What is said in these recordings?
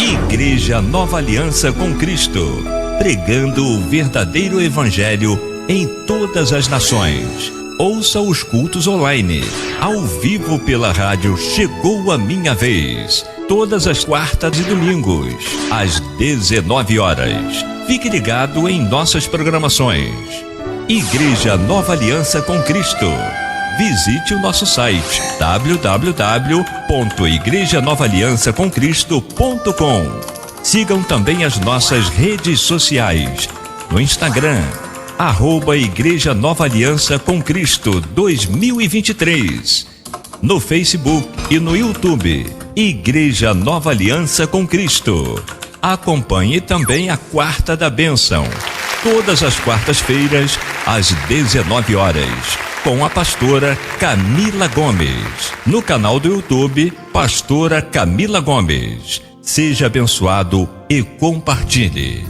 Igreja Nova Aliança com Cristo, pregando o verdadeiro evangelho em todas as nações. Ouça os cultos online, ao vivo pela rádio Chegou a Minha Vez, todas as quartas e domingos, às 19 horas. Fique ligado em nossas programações. Igreja Nova Aliança com Cristo. Visite o nosso site www.igrejanovaliançacomcristo.com. Sigam também as nossas redes sociais. No Instagram, @Igreja Nova Aliança com Cristo 2023. No Facebook e no YouTube, Igreja Nova Aliança com Cristo. Acompanhe também a Quarta da Bênção, todas as quartas-feiras, às 19 horas, com a pastora Camila Gomes. No canal do YouTube, Pastora Camila Gomes. Seja abençoado e compartilhe.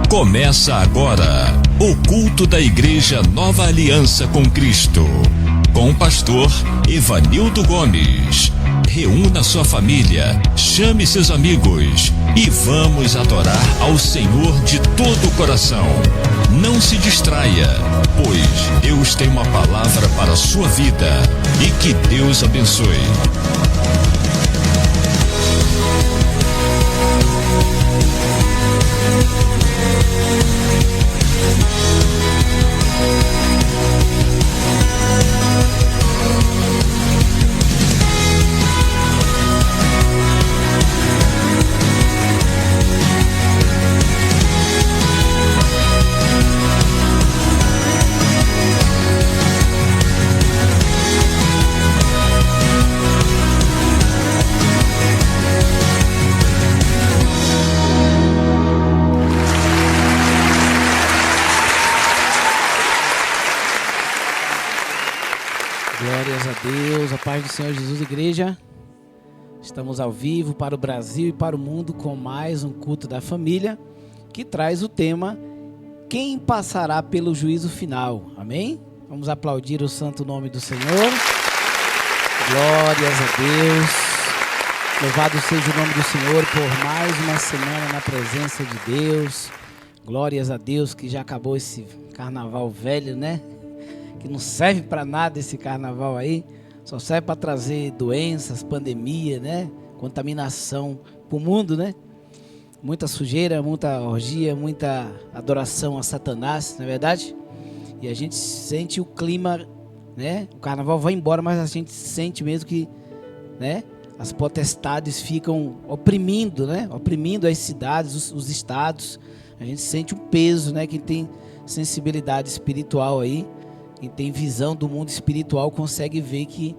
Começa agora o culto da Igreja Nova Aliança com Cristo, com o pastor Evanildo Gomes. Reúna sua família, chame seus amigos e vamos adorar ao Senhor de todo o coração. Não se distraia, pois Deus tem uma palavra para a sua vida e que Deus abençoe. Deus, a paz do Senhor Jesus, igreja. Estamos ao vivo para o Brasil e para o mundo com mais um culto da família que traz o tema: quem passará pelo juízo final? Amém? Vamos aplaudir o santo nome do Senhor. Glórias a Deus. Louvado seja o nome do Senhor por mais uma semana na presença de Deus. Glórias a Deus que já acabou esse carnaval velho, né? Que não serve para nada esse carnaval aí, só serve para trazer doenças, pandemia, né? Contaminação para o mundo, né? Muita sujeira, muita orgia, muita adoração a Satanás, não é verdade? E a gente sente o clima, né? O carnaval vai embora, mas a gente sente mesmo que, né? As potestades ficam oprimindo, né? Oprimindo as cidades, os estados. A gente sente o peso, né? Quem tem sensibilidade espiritual aí, quem tem visão do mundo espiritual consegue ver que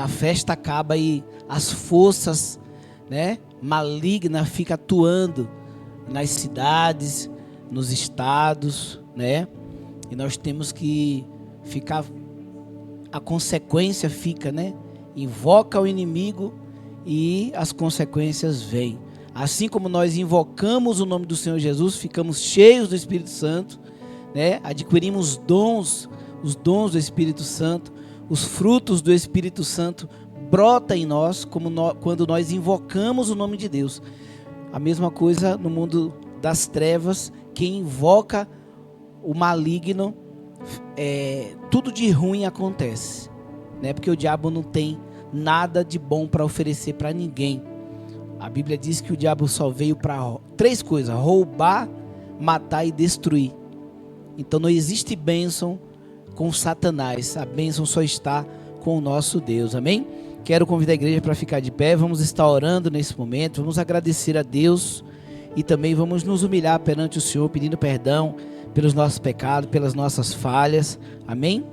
a festa acaba e as forças, né, malignas ficam atuando nas cidades, nos estados, né? E nós temos que ficar, a consequência fica, né? Invoca o inimigo e as consequências vêm. Assim como nós invocamos o nome do Senhor Jesus, ficamos cheios do Espírito Santo, né? Adquirimos os dons do Espírito Santo, os frutos do Espírito Santo brota em nós quando nós invocamos o nome de Deus. A mesma coisa no mundo das trevas, quem invoca o maligno, tudo de ruim acontece, né? Porque o diabo não tem nada de bom para oferecer para ninguém. A Bíblia diz que o diabo só veio para 3 coisas: roubar, matar e destruir. Então não existe bênção com Satanás, a bênção só está com o nosso Deus, amém? Quero convidar a igreja para ficar de pé, vamos estar orando nesse momento, vamos agradecer a Deus e também vamos nos humilhar perante o Senhor, pedindo perdão pelos nossos pecados, pelas nossas falhas, amém?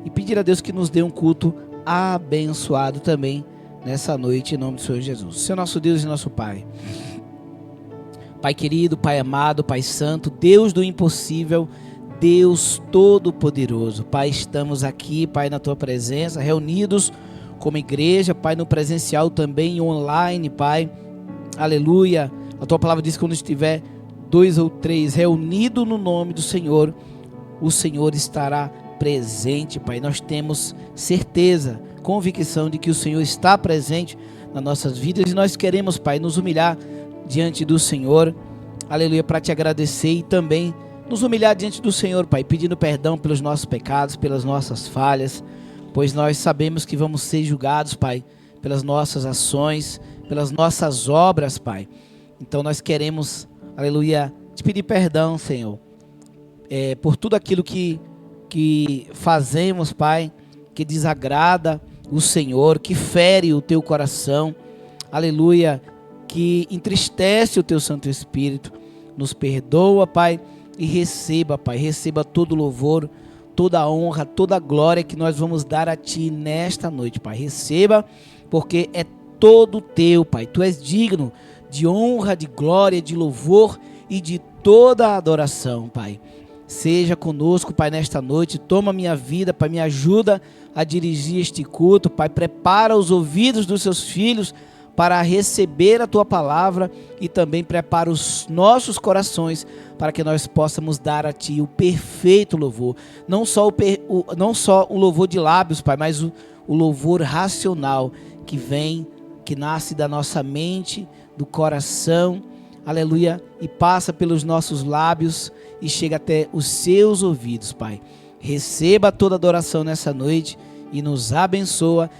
E pedir a Deus que nos dê um culto abençoado também nessa noite, em nome do Senhor Jesus. Senhor nosso Deus e nosso Pai, Pai querido, Pai amado, Pai santo, Deus do impossível, Deus Todo-Poderoso, Pai, estamos aqui, Pai, na Tua presença, reunidos como igreja, Pai, no presencial também, online, Pai, aleluia. A Tua palavra diz que quando estiver 2 ou 3 reunidos no nome do Senhor, o Senhor estará presente, Pai. Nós temos certeza, convicção de que o Senhor está presente nas nossas vidas e nós queremos, Pai, nos humilhar diante do Senhor, aleluia, para te agradecer e também nos humilhar diante do Senhor, Pai, pedindo perdão pelos nossos pecados, pelas nossas falhas, pois nós sabemos que vamos ser julgados, Pai, pelas nossas ações, pelas nossas obras, Pai. Então nós queremos, aleluia, te pedir perdão, Senhor, por tudo aquilo que fazemos, Pai, que desagrada o Senhor, que fere o teu coração, aleluia, que entristece o teu Santo Espírito. Nos perdoa, Pai, e receba, Pai, receba todo o louvor, toda a honra, toda a glória que nós vamos dar a Ti nesta noite, Pai. Receba, porque é todo teu, Pai. Tu és digno de honra, de glória, de louvor e de toda a adoração, Pai. Seja conosco, Pai, nesta noite. Toma minha vida, Pai, me ajuda a dirigir este culto, Pai. Prepara os ouvidos dos seus filhos para receber a Tua palavra e também prepara os nossos corações para que nós possamos dar a Ti o perfeito louvor. Não só o louvor de lábios, Pai, mas o louvor racional que nasce da nossa mente, do coração, aleluia, e passa pelos nossos lábios e chega até os seus ouvidos, Pai. Receba toda adoração nessa noite e nos abençoa.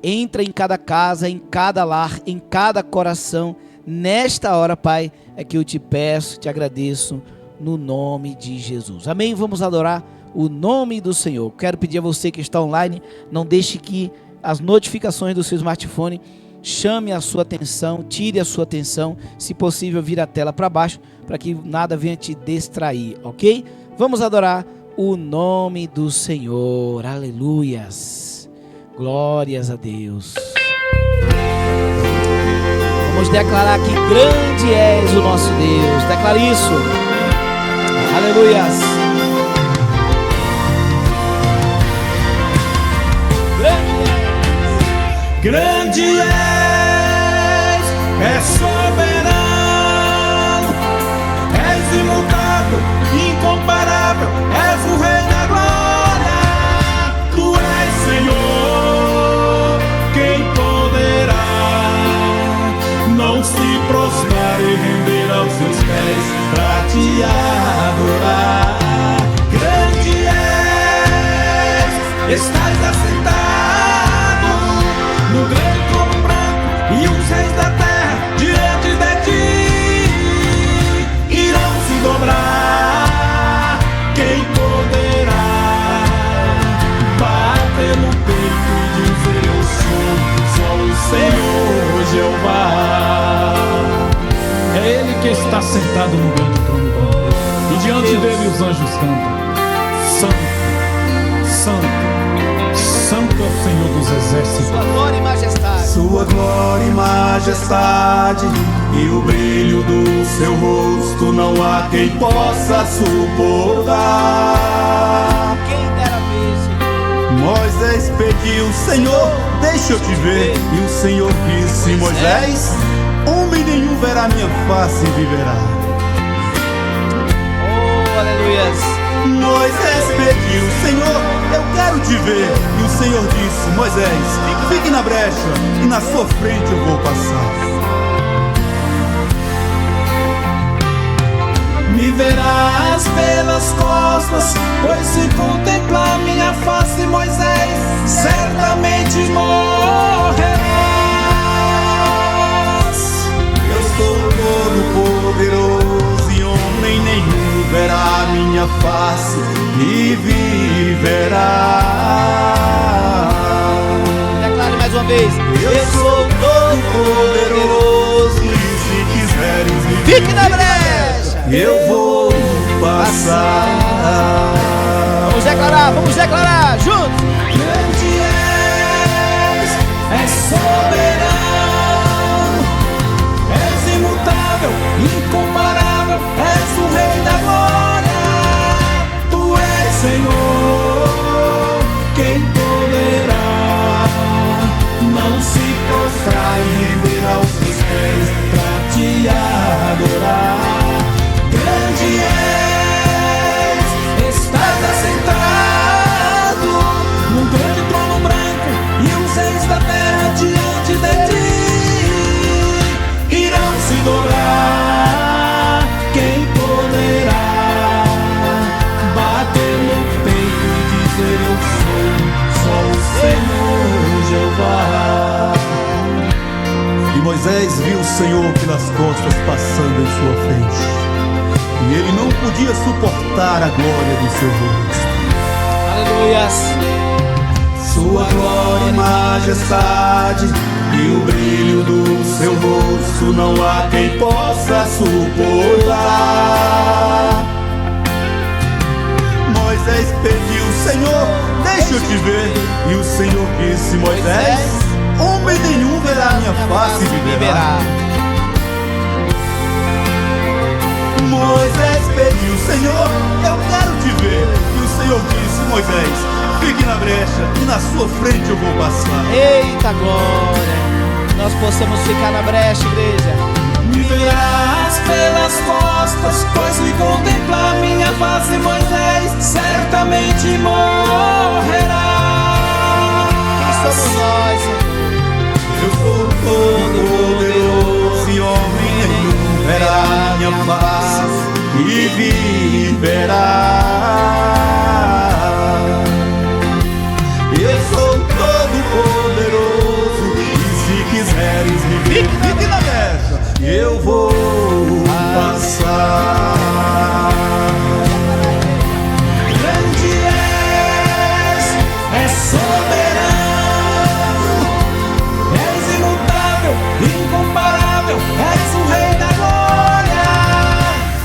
Entra em cada casa, em cada lar, em cada coração. Nesta hora, Pai, é que eu te peço, te agradeço, no nome de Jesus. Amém? Vamos adorar o nome do Senhor. Quero pedir a você que está online, não deixe que as notificações do seu smartphone chame a sua atenção, tire a sua atenção, se possível vira a tela para baixo, para que nada venha te distrair, ok? Vamos adorar o nome do Senhor, aleluias, glórias a Deus. Vamos declarar que grande és o nosso Deus, declare isso, aleluias. Grande és soberano, és imutável, incomparável, és o Rei da glória. Tu és Senhor, quem poderá não se prostrar e render aos seus pés pra te adorar. Grande és, estás assentado no grande trono branco, e os reis da terra diante de ti irão se dobrar. Quem poderá bater no peito e dizer eu sou só o Senhor Jeová? É Ele que está sentado no grande trono branco, e diante dele os anjos cantam: Santo, Santo, Santo é o Senhor dos exércitos. Sua glória e majestade. Sua glória e majestade e o brilho do seu rosto não há quem possa suportar. Quem dera ver, Senhor. Moisés pediu: Senhor, deixa eu te ver. E o Senhor disse: Moisés, homem nenhum verá minha face e viverá. Oh, aleluias. Moisés pediu: Senhor, eu quero te ver. E o Senhor disse: Moisés, fique na brecha e na sua frente eu vou passar. Me verás pelas costas, pois se contemplar minha face, Moisés, certamente morrerás. Eu sou todo poderoso e homem nenhum verá minha face e viverá. Declare mais uma vez. Eu sou todo poderoso e se quiseres viver, Fique na brecha. eu vou passar. Vamos declarar juntos. Grande és soberano, és imutável, incomparável, és o Rei da glória. Tu és Senhor, quem poderá não se prostrar e render aos teus pés pra te adorar. Grande és, estás assentado Senhor pelas costas passando em sua frente, e ele não podia suportar a glória do seu rosto. Aleluias. Sua glória e majestade e o brilho do seu rosto não há quem possa suportar. Moisés pediu: Senhor, deixa eu te ver. E o Senhor disse: Moisés, homem nenhum verá minha face e viverá. Moisés pediu: Senhor, eu quero te ver. E o Senhor disse: Moisés, fique na brecha e na sua frente eu vou passar. Eita glória. Nós possamos ficar na brecha, igreja. Me verás pelas costas, pois se contemplar minha face, Moisés certamente morrerá. Quem somos nós? Eu sou todo poderoso e homem nenhum verá minha face e viverá. Eu sou todo poderoso e se quiseres me ver, fique na brecha, eu vou passar. Grande és soberano, és imutável, incomparável, és o Rei da glória.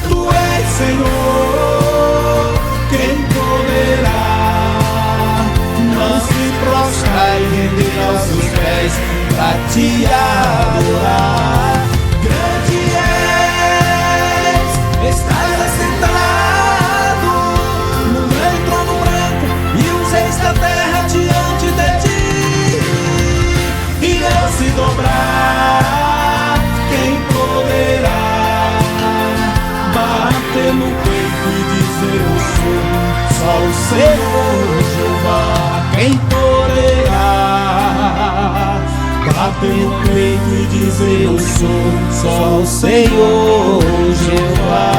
Tu és Senhor, quem poderá não se prostrar e render aos seus pés pra te adorar. Grande és, estás assentado no grande trono branco e os reis da terra diante de ti. E não se dobrar, quem poderá bater no peito e dizer: eu sou só o Senhor Jeová. Quem poderá bater no peito e dizer: eu sou só o Senhor Jeová.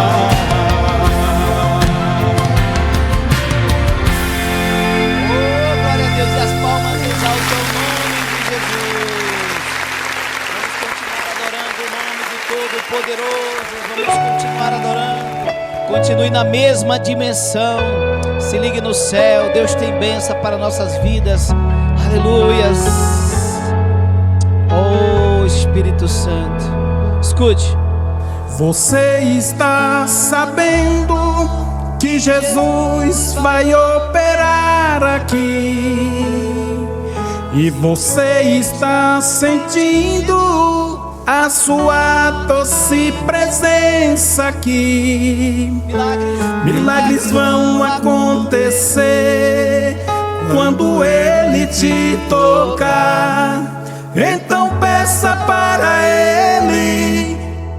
Oh, glória a Deus. E as palmas exaltam o nome de Jesus. Vamos continuar adorando o nome do Todo-Poderoso. Vamos continuar adorando. Continue na mesma dimensão. Se ligue no céu. Deus tem bênção para nossas vidas. Aleluias. Oh, Espírito Santo. Escute. Você está sabendo que Jesus vai operar aqui, e você está sentindo a sua doce presença aqui. Milagres vão acontecer quando Ele te tocar. Então peça para Ele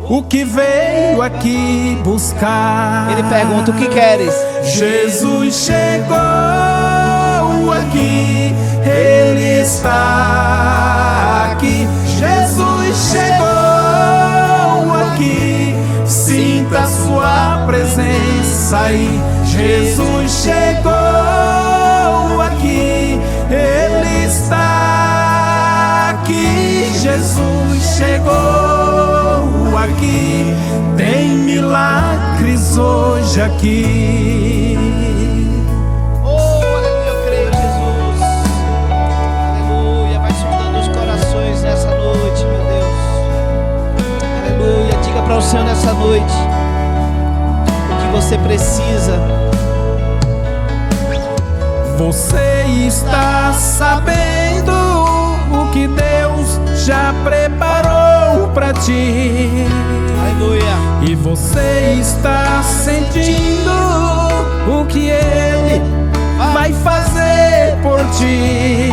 o que veio aqui buscar. Ele pergunta: o que queres? Jesus chegou aqui, Ele está aqui. Jesus chegou aqui, sinta a sua presença aí. Jesus chegou aqui, Ele está aqui. Jesus chegou aqui, tem milagres hoje aqui. Oh, aleluia, eu creio, Jesus. Aleluia, vai sondando os corações nessa noite, meu Deus. Aleluia, diga para o Senhor nessa noite o que você precisa. Você está sabendo o que Deus já preparou pra ti. Aleluia. E você está sentindo o que Ele vai fazer por ti.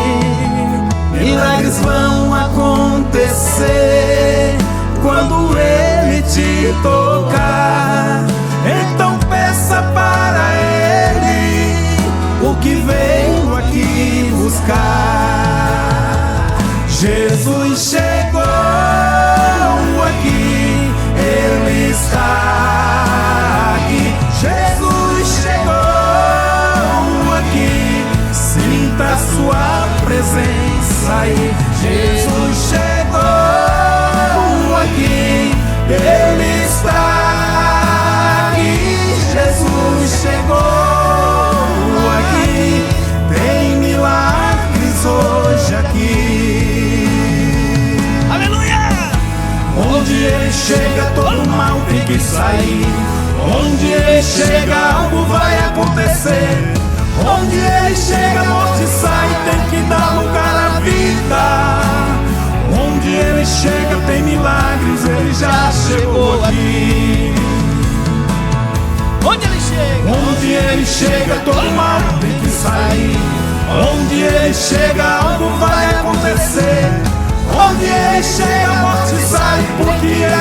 Milagres vão acontecer quando Ele te tocar. Então peça para Ele o que veio aqui buscar. Jesus chegou aqui, Ele está aqui. Jesus chegou aqui, sinta a sua presença aí. Jesus chegou aqui, Ele está aqui. Jesus chegou aqui. Tem milagres hoje aqui. Aleluia! Onde Ele chega, todo mal tem que sair. Onde Ele chega, algo vai acontecer. Onde Ele chega, a morte sai, tem que dar lugar à vida. Onde Ele chega, tem milagres, Ele já chegou aqui. Onde Ele chega? Onde Ele chega, todo mal tem que sair. Onde Ele chega, algo vai acontecer. Onde Ele chega, a morte sai, porque Ele é a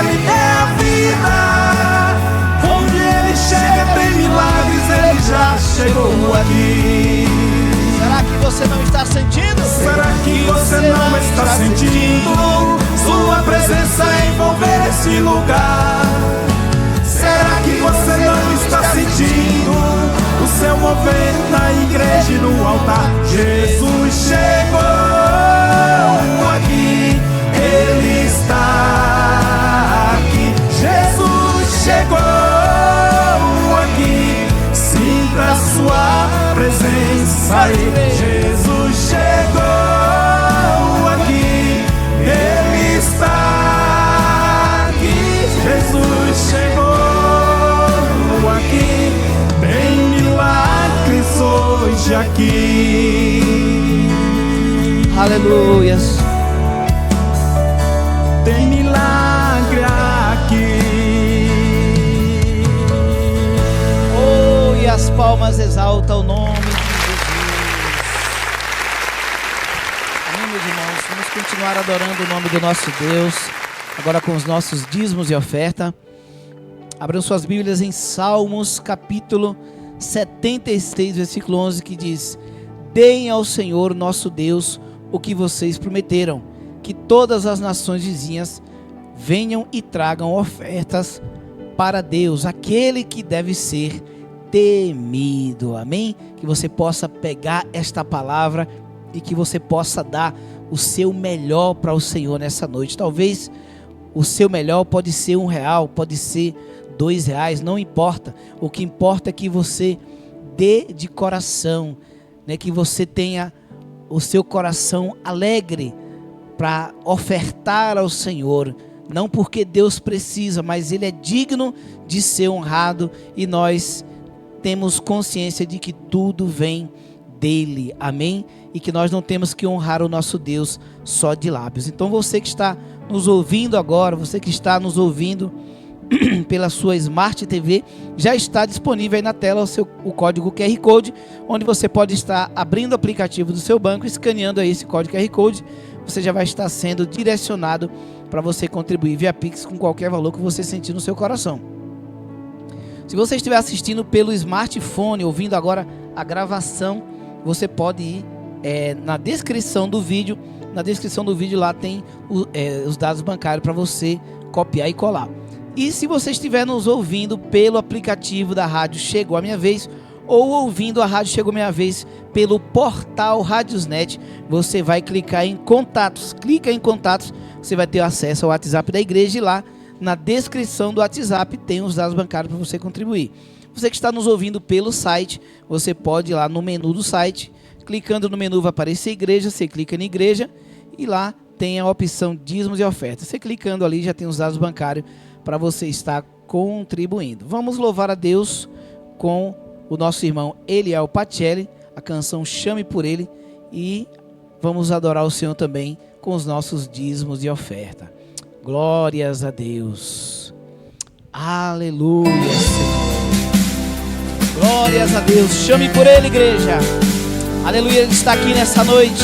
vida. Onde Ele chega, tem milagres, Ele já chegou aqui. Será que você não está sentindo? Será que você não está sentindo Sua presença envolver esse lugar? Será que você não está sentindo o seu mover na igreja e no altar? Jesus chegou aqui, Ele está aqui. Jesus chegou aqui, sinta a sua presença aí. Jesus chegou aqui, Ele está aqui. Jesus chegou aqui, tem milagres hoje aqui. Aleluias. Tem milagre aqui. Oh, e as palmas exaltam o nome de Jesus. Amém, meus irmãos? Vamos continuar adorando o nome do nosso Deus, agora com os nossos dízimos e oferta. Abram suas Bíblias em Salmos, capítulo 76, versículo 11, que diz: deem ao Senhor nosso Deus o que vocês prometeram, que todas as nações vizinhas venham e tragam ofertas para Deus, aquele que deve ser temido. Amém? Que você possa pegar esta palavra e que você possa dar o seu melhor para o Senhor nessa noite. Talvez o seu melhor pode ser R$1, pode ser R$2, não importa. O que importa é que você dê de coração, né? Que você tenha o seu coração alegre para ofertar ao Senhor, não porque Deus precisa, mas Ele é digno de ser honrado, e nós temos consciência de que tudo vem dEle, amém? E que nós não temos que honrar o nosso Deus só de lábios. Então você que está nos ouvindo agora, você que está nos ouvindo pela sua Smart TV, já está disponível aí na tela o código QR Code, onde você pode estar abrindo o aplicativo do seu banco, escaneando aí esse código QR Code. Você já vai estar sendo direcionado para você contribuir via Pix com qualquer valor que você sentir no seu coração. Se você estiver assistindo pelo smartphone, ouvindo agora a gravação, você pode ir na descrição do vídeo. Na descrição do vídeo lá tem os dados bancários para você copiar e colar. E se você estiver nos ouvindo pelo aplicativo da rádio Chegou a Minha Vez, ou ouvindo a rádio Chegou a Minha Vez pelo portal Radiosnet, você vai clicar em contatos. Clica em contatos, você vai ter acesso ao WhatsApp da igreja, e lá na descrição do WhatsApp tem os dados bancários para você contribuir. Você que está nos ouvindo pelo site, você pode ir lá no menu do site, clicando no menu vai aparecer igreja, você clica em igreja e lá tem a opção dízimos e ofertas. Você clicando ali já tem os dados bancários para você estar contribuindo. Vamos louvar a Deus com o nosso irmão Eliel Pacelli, a canção Chame por Ele, e vamos adorar o Senhor também com os nossos dízimos e oferta. Glórias a Deus. Aleluia, Senhor. Glórias a Deus. Chame por Ele, igreja. Aleluia, Ele está aqui nessa noite.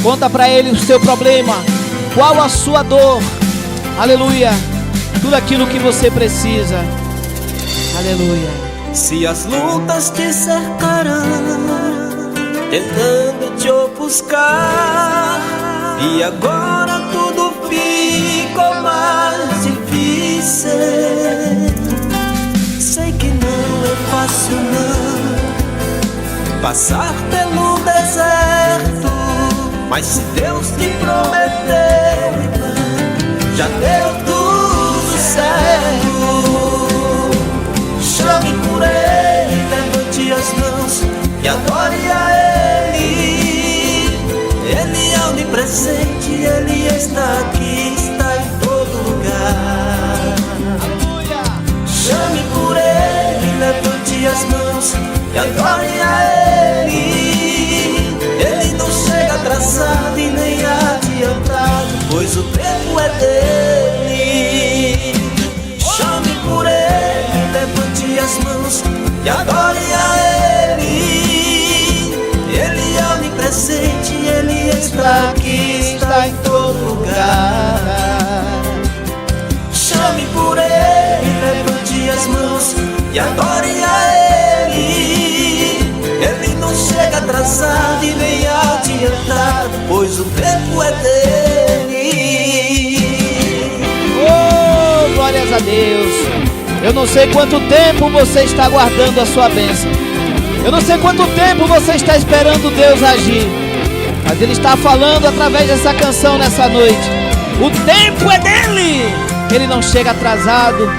Conta para Ele o seu problema, qual a sua dor. Aleluia. Tudo aquilo que você precisa. Aleluia. Se as lutas te cercarão, tentando te ofuscar, e agora tudo ficou mais difícil, sei que não é fácil não passar pelo deserto, mas se Deus te prometeu, já deu tudo e adore a Ele. Ele não chega atrasado e nem adiantado, pois o tempo é dele. Chame por Ele, levante as mãos e adore a Ele. Ele é onipresente, Ele está aqui, está em todo lugar. Chame por Ele, levante as mãos e adore a Ele. Ele não chega atrasado e nem adiantado, pois o tempo é dele. Oh, glórias a Deus. Eu não sei quanto tempo você está aguardando a sua bênção. Eu não sei quanto tempo você está esperando Deus agir, mas Ele está falando através dessa canção nessa noite. O tempo é dele. Ele não chega atrasado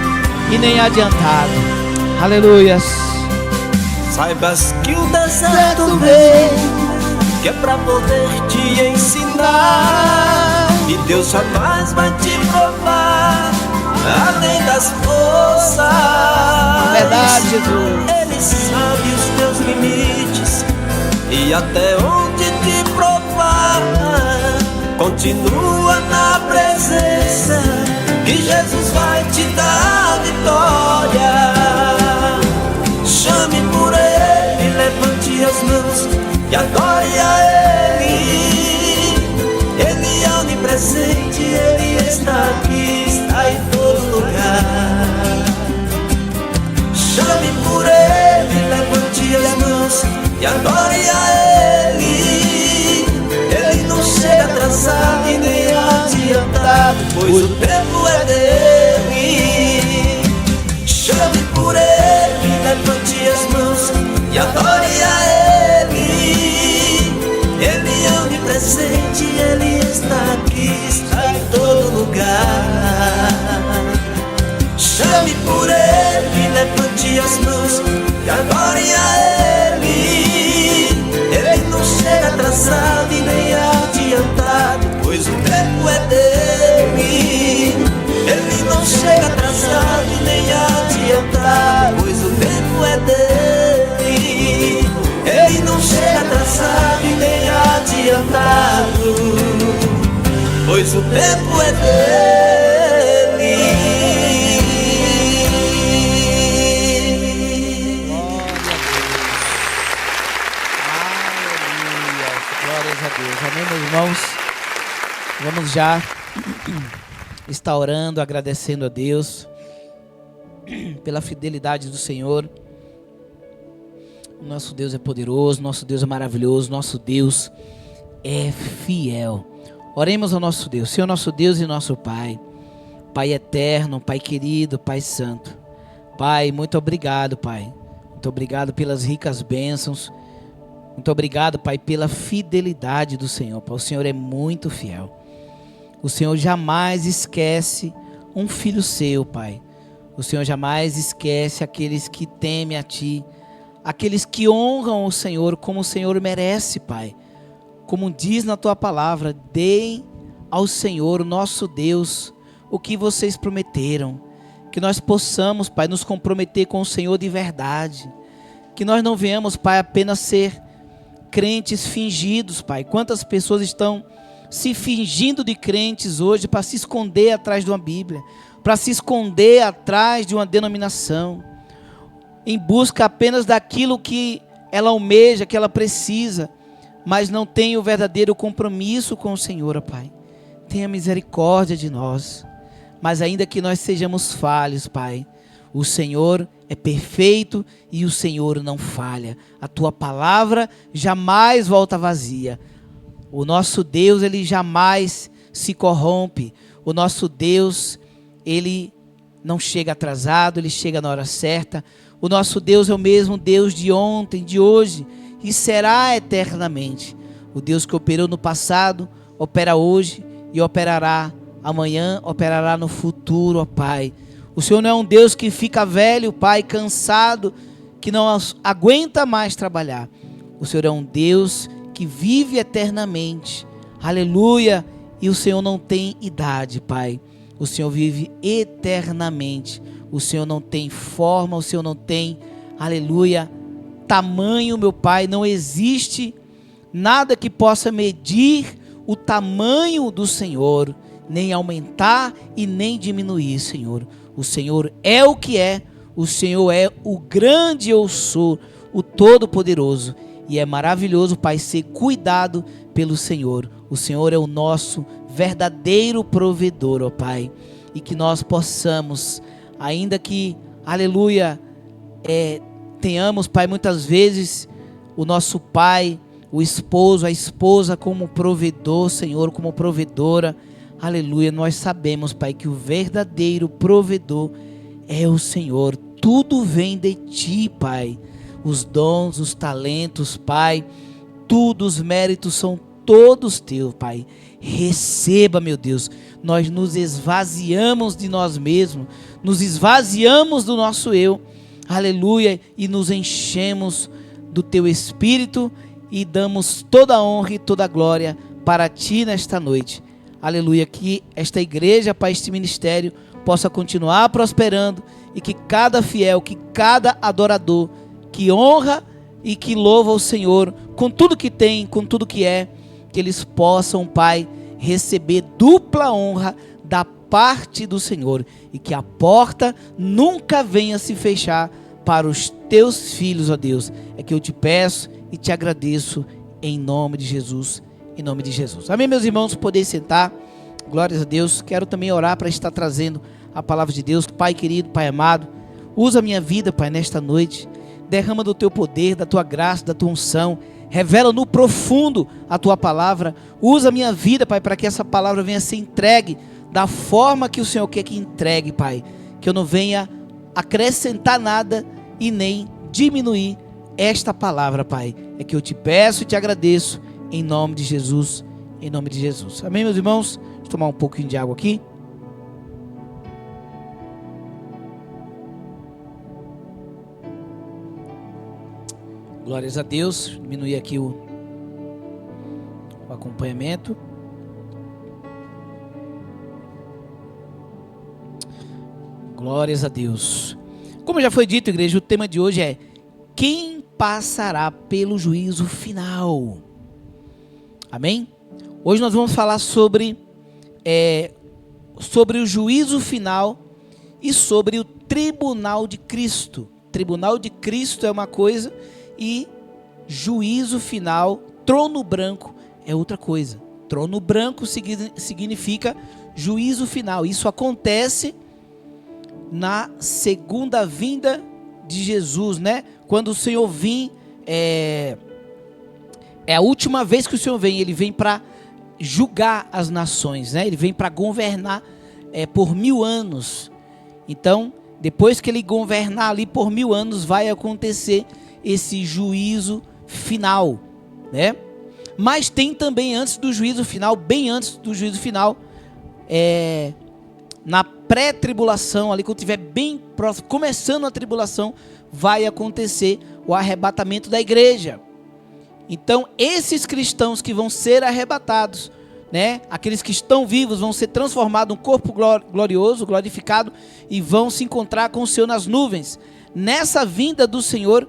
e nem adiantado. Aleluias. Saibas que o deserto veio, que é pra poder te ensinar, e Deus jamais vai te provar além das forças. Verdade, Jesus. Ele sabe os teus limites e até onde te provar. Continua na presença, que Jesus vai te dar vitória. Chame por Ele, levante as mãos e adore a Ele. Ele é onipresente, Ele está aqui, está em todo lugar. Chame por Ele, levante as mãos e adore a Ele. Ele não chega atrasado e nem adiantado, pois o tempo é dele. Chame por Ele, levante as mãos e adore a Ele. Ele é onipresente, Ele está aqui, está em todo lugar. Chame por Ele, levante as mãos e adore a Ele. Ele não chega atrasado e nem adiantado, pois o tempo é dele. Ele não chega atrasado e nem adiantado, pois o tempo é dele. Ele não chega atrasado e nem adiantado, pois o tempo é dele. Aleluia. Glórias a Deus. Amém, meus irmãos? Vamos já estar orando, agradecendo a Deus pela fidelidade do Senhor. Nosso Deus é poderoso, nosso Deus é maravilhoso, nosso Deus é fiel. Oremos ao nosso Deus. Senhor, nosso Deus e nosso Pai, Pai eterno, Pai querido, Pai santo. Pai, muito obrigado, Pai. Muito obrigado pelas ricas bênçãos. Muito obrigado, Pai, pela fidelidade do Senhor. Pai, o Senhor é muito fiel. O Senhor jamais esquece um filho seu, Pai. O Senhor jamais esquece aqueles que temem a Ti, aqueles que honram o Senhor como o Senhor merece, Pai. Como diz na Tua palavra, deem ao Senhor, nosso Deus, o que vocês prometeram. Que nós possamos, Pai, nos comprometer com o Senhor de verdade. Que nós não venhamos, Pai, apenas ser crentes fingidos, Pai. Quantas pessoas estão se fingindo de crentes hoje para se esconder atrás de uma Bíblia, para se esconder atrás de uma denominação, em busca apenas daquilo que ela almeja, que ela precisa, mas não tem o verdadeiro compromisso com o Senhor, ó Pai. Tenha misericórdia de nós, mas ainda que nós sejamos falhos, Pai, o Senhor é perfeito e o Senhor não falha. A Tua palavra jamais volta vazia. O nosso Deus, Ele jamais se corrompe. O nosso Deus, Ele não chega atrasado, Ele chega na hora certa. O nosso Deus é o mesmo Deus de ontem, de hoje e será eternamente. O Deus que operou no passado, opera hoje e operará amanhã, operará no futuro, ó Pai. O Senhor não é um Deus que fica velho, Pai, cansado, que não aguenta mais trabalhar. O Senhor é um Deus que vive eternamente. Aleluia. E o Senhor não tem idade, Pai. O Senhor vive eternamente. O Senhor não tem forma, o Senhor não tem, aleluia, tamanho, meu Pai, não existe nada que possa medir o tamanho do Senhor, nem aumentar e nem diminuir, Senhor. O Senhor é o que é, o Senhor é o grande eu sou, o Todo-Poderoso. E é maravilhoso, Pai, ser cuidado pelo Senhor. O Senhor é o nosso verdadeiro provedor, ó Pai. E que nós possamos, ainda que, aleluia, tenhamos, Pai, muitas vezes o nosso pai, o esposo, a esposa como provedor, Senhor, como provedora, aleluia, nós sabemos, Pai, que o verdadeiro provedor é o Senhor. Tudo vem de Ti, Pai. Os dons, os talentos, Pai, tudo, os méritos são todos Teus, Pai. Receba, meu Deus. Nós nos esvaziamos de nós mesmos, nos esvaziamos do nosso eu, aleluia, e nos enchemos do Teu Espírito e damos toda a honra e toda a glória para Ti nesta noite. Aleluia, que esta igreja, Pai, este ministério possa continuar prosperando e que cada fiel, que cada adorador que honra e que louva o Senhor com tudo que tem, com tudo que é, que eles possam, Pai, receber dupla honra da parte do Senhor e que a porta nunca venha se fechar para os Teus filhos, ó Deus. É que eu te peço e te agradeço em nome de Jesus, em nome de Jesus. Amém, meus irmãos, poder sentar, glórias a Deus. Quero também orar para estar trazendo a palavra de Deus. Pai querido, Pai amado, usa a minha vida, Pai, nesta noite. Derrama do Teu poder, da Tua graça, da Tua unção. Revela no profundo a Tua palavra. Usa a minha vida, Pai, para que essa palavra venha ser entregue da forma que o Senhor quer que entregue, Pai. Que eu não venha acrescentar nada e nem diminuir esta palavra, Pai. É que eu te peço e te agradeço em nome de Jesus, em nome de Jesus. Amém, meus irmãos? Deixa eu tomar um pouquinho de água aqui. Glórias a Deus. Diminuir aqui o acompanhamento. Glórias a Deus. Como já foi dito, igreja, o tema de hoje é: quem passará pelo juízo final? Amém? Hoje nós vamos falar sobre o juízo final e sobre o tribunal de Cristo. Tribunal de Cristo é uma coisa e juízo final, trono branco, é outra coisa. Trono branco significa juízo final. Isso acontece na segunda vinda de Jesus, né? Quando o Senhor vem, é a última vez que o Senhor vem. Ele vem para julgar as nações, né? Ele vem para governar por 1000 anos. Então, depois que ele governar ali por 1000 anos, vai acontecer esse juízo final, né? Mas tem também antes do juízo final, bem antes do juízo final, na pré-tribulação, ali quando estiver bem próximo, começando a tribulação, vai acontecer o arrebatamento da igreja. Então, esses cristãos que vão ser arrebatados, né? Aqueles que estão vivos vão ser transformados num corpo glorioso, glorificado, e vão se encontrar com o Senhor nas nuvens. Nessa vinda do Senhor,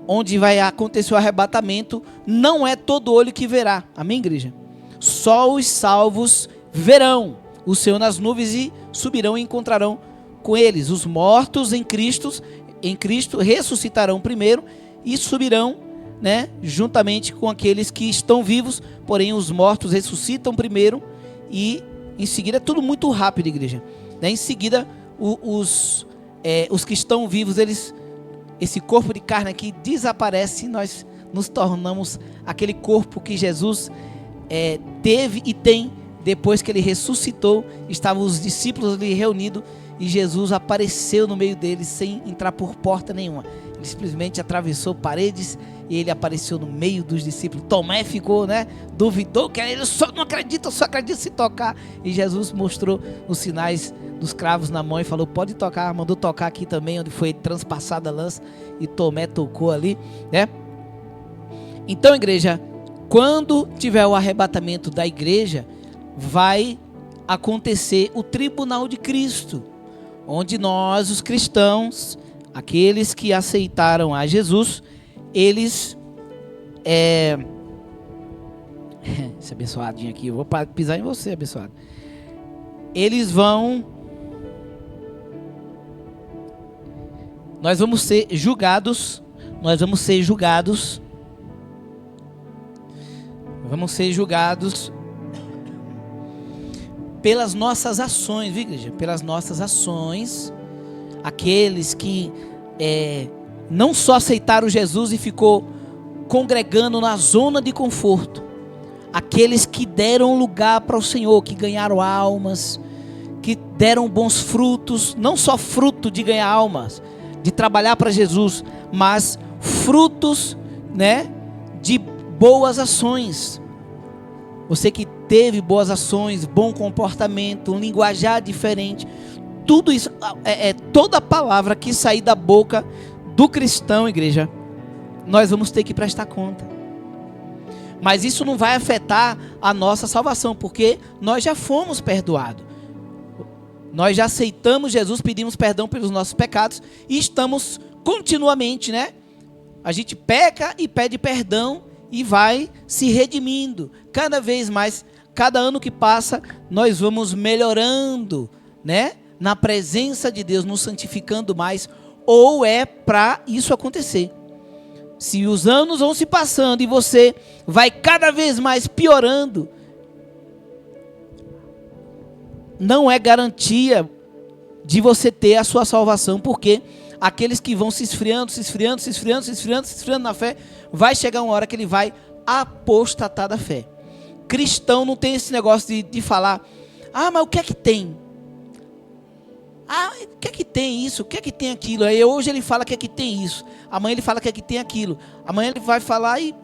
onde vai acontecer o arrebatamento, não é todo olho que verá. Amém, igreja? Só os salvos verão o Senhor nas nuvens e subirão e encontrarão com eles. Os mortos em Cristo ressuscitarão primeiro e subirão, né, juntamente com aqueles que estão vivos. Porém, os mortos ressuscitam primeiro e em seguida, é tudo muito rápido, igreja, né? Em seguida, os que estão vivos, esse corpo de carne aqui desaparece e nós nos tornamos aquele corpo que Jesus teve e tem depois que ele ressuscitou. Estavam os discípulos ali reunidos e Jesus apareceu no meio deles sem entrar por porta nenhuma. Ele simplesmente atravessou paredes e ele apareceu no meio dos discípulos. Tomé ficou, né? Duvidou, que ele só não acredita, só acredita se tocar. E Jesus mostrou os sinais dos cravos na mão e falou: pode tocar. Mandou tocar aqui também, onde foi transpassada a lança, e Tomé tocou ali, né? Então, igreja, quando tiver o arrebatamento da igreja, vai acontecer o tribunal de Cristo, onde nós, os cristãos, Aqueles que aceitaram a Jesus, eles... Esse abençoadinho aqui, eu vou pisar em você, abençoado. Eles vão... Nós vamos ser julgados. Nós vamos ser julgados. Vamos ser julgados pelas nossas ações, viu, igreja? Pelas nossas ações. Aqueles que não só aceitaram Jesus e ficou congregando na zona de conforto. Aqueles que deram lugar para o Senhor, que ganharam almas, que deram bons frutos, não só fruto de ganhar almas, de trabalhar para Jesus, mas frutos, né, de boas ações. Você que teve boas ações, bom comportamento, um linguajar diferente, tudo isso, toda palavra que sair da boca do cristão, igreja, nós vamos ter que prestar conta. Mas isso não vai afetar a nossa salvação, porque nós já fomos perdoados. Nós já aceitamos Jesus, pedimos perdão pelos nossos pecados e estamos continuamente, né? A gente peca e pede perdão e vai se redimindo. Cada vez mais, cada ano que passa, nós vamos melhorando, né? Na presença de Deus, nos santificando mais, ou é para isso acontecer. Se os anos vão se passando e você vai cada vez mais piorando, não é garantia de você ter a sua salvação, porque aqueles que vão se esfriando na fé, vai chegar uma hora que ele vai apostatar da fé. Cristão não tem esse negócio de falar, mas o que é que tem? O que é que tem isso? O que é que tem aquilo? Aí hoje ele fala que é que tem isso. Amanhã ele fala que é que tem aquilo. Amanhã ele vai falar e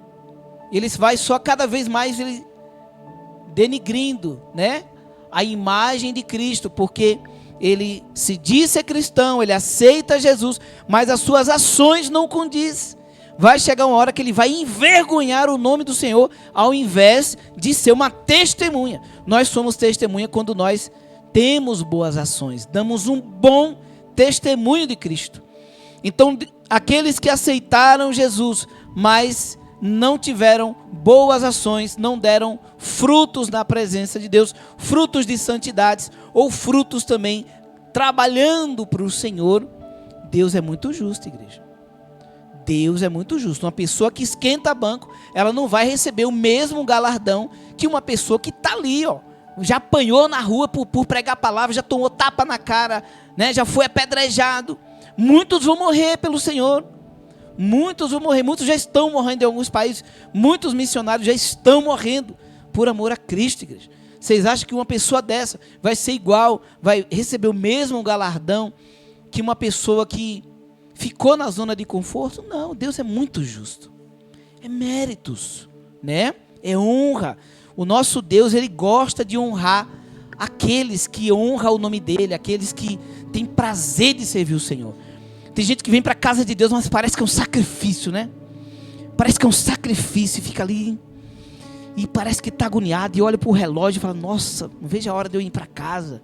ele vai só cada vez mais ele denigrindo, né, a imagem de Cristo, porque ele se diz ser cristão, ele aceita Jesus, mas as suas ações não condizem. Vai chegar uma hora que ele vai envergonhar o nome do Senhor, ao invés de ser uma testemunha. Nós somos testemunha quando nós temos boas ações, damos um bom testemunho de Cristo. Então, aqueles que aceitaram Jesus, mas não tiveram boas ações, não deram frutos na presença de Deus, frutos de santidades, ou frutos também trabalhando para o Senhor, Deus é muito justo, igreja. Deus é muito justo. Uma pessoa que esquenta banco, ela não vai receber o mesmo galardão que uma pessoa que está ali, já apanhou na rua por pregar a palavra, já tomou tapa na cara, né? Já foi apedrejado. Muitos vão morrer pelo Senhor. Muitos vão morrer. Muitos já estão morrendo em alguns países. Muitos missionários já estão morrendo por amor a Cristo, igreja. Vocês acham que uma pessoa dessa vai ser igual, vai receber o mesmo galardão que uma pessoa que ficou na zona de conforto? Não, Deus é muito justo. É méritos, né? É honra. O nosso Deus, ele gosta de honrar aqueles que honram o nome dele, aqueles que têm prazer de servir o Senhor. Tem gente que vem para a casa de Deus, mas parece que é um sacrifício, né? Parece que é um sacrifício, fica ali e parece que está agoniado e olha para o relógio e fala, nossa, não vejo a hora de eu ir para casa.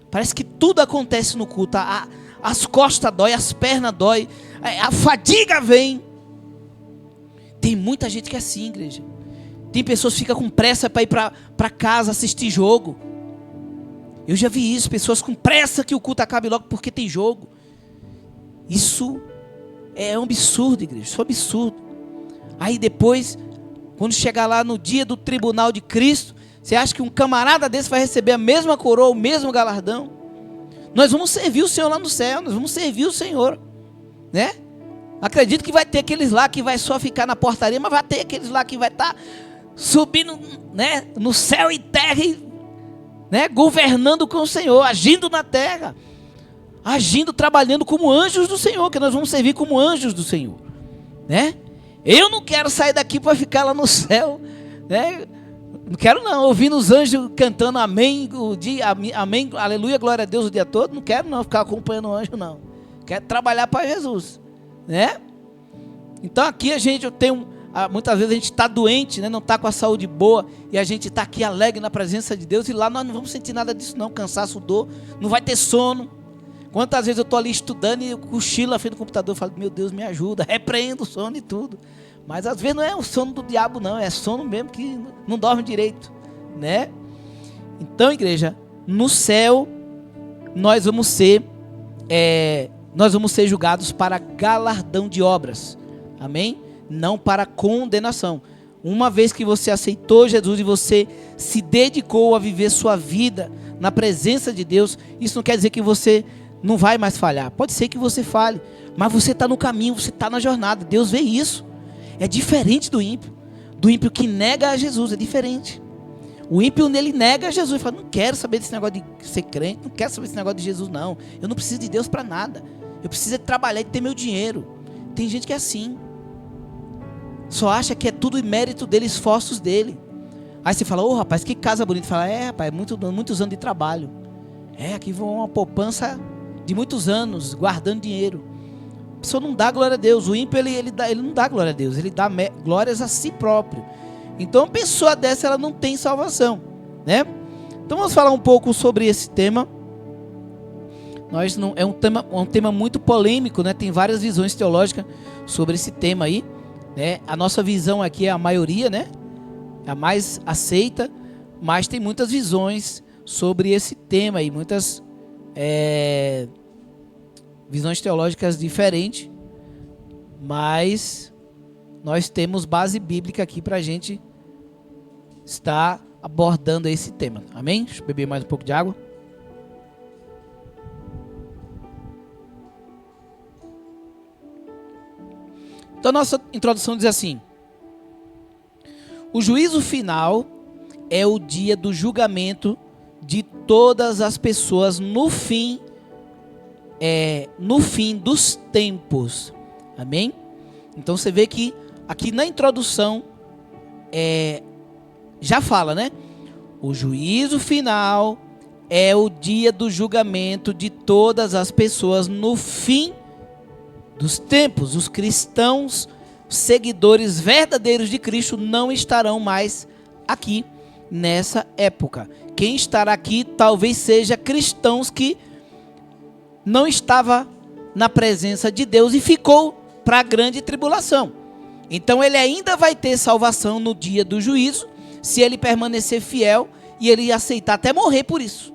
Parece que tudo acontece no culto, as costas dói, as pernas dói, a fadiga vem. Tem muita gente que é assim, igreja. Tem pessoas que ficam com pressa para ir para casa assistir jogo. Eu já vi isso, pessoas com pressa que o culto acabe logo porque tem jogo. Isso é um absurdo, igreja, isso é um absurdo. Aí depois, quando chegar lá no dia do tribunal de Cristo, você acha que um camarada desse vai receber a mesma coroa, o mesmo galardão? Nós vamos servir o Senhor lá no céu, nós vamos servir o Senhor, né? Acredito que vai ter aqueles lá que vai só ficar na portaria, mas vai ter aqueles lá que vai estar subindo, né, no céu e terra, né, governando com o Senhor, agindo na terra, agindo, trabalhando como anjos do Senhor, que nós vamos servir como anjos do Senhor, né? Eu não quero sair daqui para ficar lá no céu, né? Não quero não, ouvindo os anjos cantando amém, o dia, amém, aleluia, glória a Deus o dia todo. Não quero não ficar acompanhando o anjo não. Quero trabalhar para Jesus, né? Então aqui a gente muitas vezes a gente está doente, né? Não está com a saúde boa, e a gente está aqui alegre na presença de Deus, e lá nós não vamos sentir nada disso não, cansaço, dor, não vai ter sono, Quantas vezes eu estou ali estudando e eu cochilo na frente do computador, eu falo, meu Deus, me ajuda, repreendo o sono e tudo. Mas às vezes não é o sono do diabo não, é sono mesmo que não dorme direito, né? Então, igreja, no céu nós vamos ser julgados para galardão de obras, amém? Não para condenação. Uma vez que você aceitou Jesus e você se dedicou a viver sua vida na presença de Deus, isso não quer dizer que você não vai mais falhar. Pode ser que você falhe, mas você está no caminho, você está na jornada. Deus vê isso. É diferente do ímpio que nega a Jesus, é diferente. O ímpio, ele nega a Jesus e fala, não quero saber desse negócio de ser crente, não quero saber desse negócio de Jesus não. Eu não preciso de Deus para nada. Eu preciso de trabalhar e ter meu dinheiro. Tem gente que é assim. Só acha que é tudo mérito dele, esforços dele. Aí você fala, rapaz, que casa bonita. Fala, rapaz, muitos anos de trabalho. Aqui vão uma poupança de muitos anos, guardando dinheiro. A pessoa não dá glória a Deus. O ímpio, ele não dá glória a Deus. Ele dá glórias a si próprio. Então, uma pessoa dessa, ela não tem salvação, né? Então, vamos falar um pouco sobre esse tema. É um tema muito polêmico, né? Tem várias visões teológicas sobre esse tema aí, né? A nossa visão aqui é a maioria, né? A mais aceita, mas tem muitas visões sobre esse tema aí, muitas visões teológicas diferentes, mas nós temos base bíblica aqui para a gente estar abordando esse tema, amém? Deixa eu beber mais um pouco de água. Então, nossa introdução diz assim: o juízo final é o dia do julgamento de todas as pessoas no fim dos tempos. Amém? Então você vê que aqui na introdução já fala, né? O juízo final é o dia do julgamento de todas as pessoas no fim dos tempos. Os cristãos, seguidores verdadeiros de Cristo, não estarão mais aqui nessa época. Quem estará aqui talvez seja cristãos que não estava na presença de Deus e ficou para a grande tribulação. Então ele ainda vai ter salvação no dia do juízo, se ele permanecer fiel e ele aceitar até morrer por isso.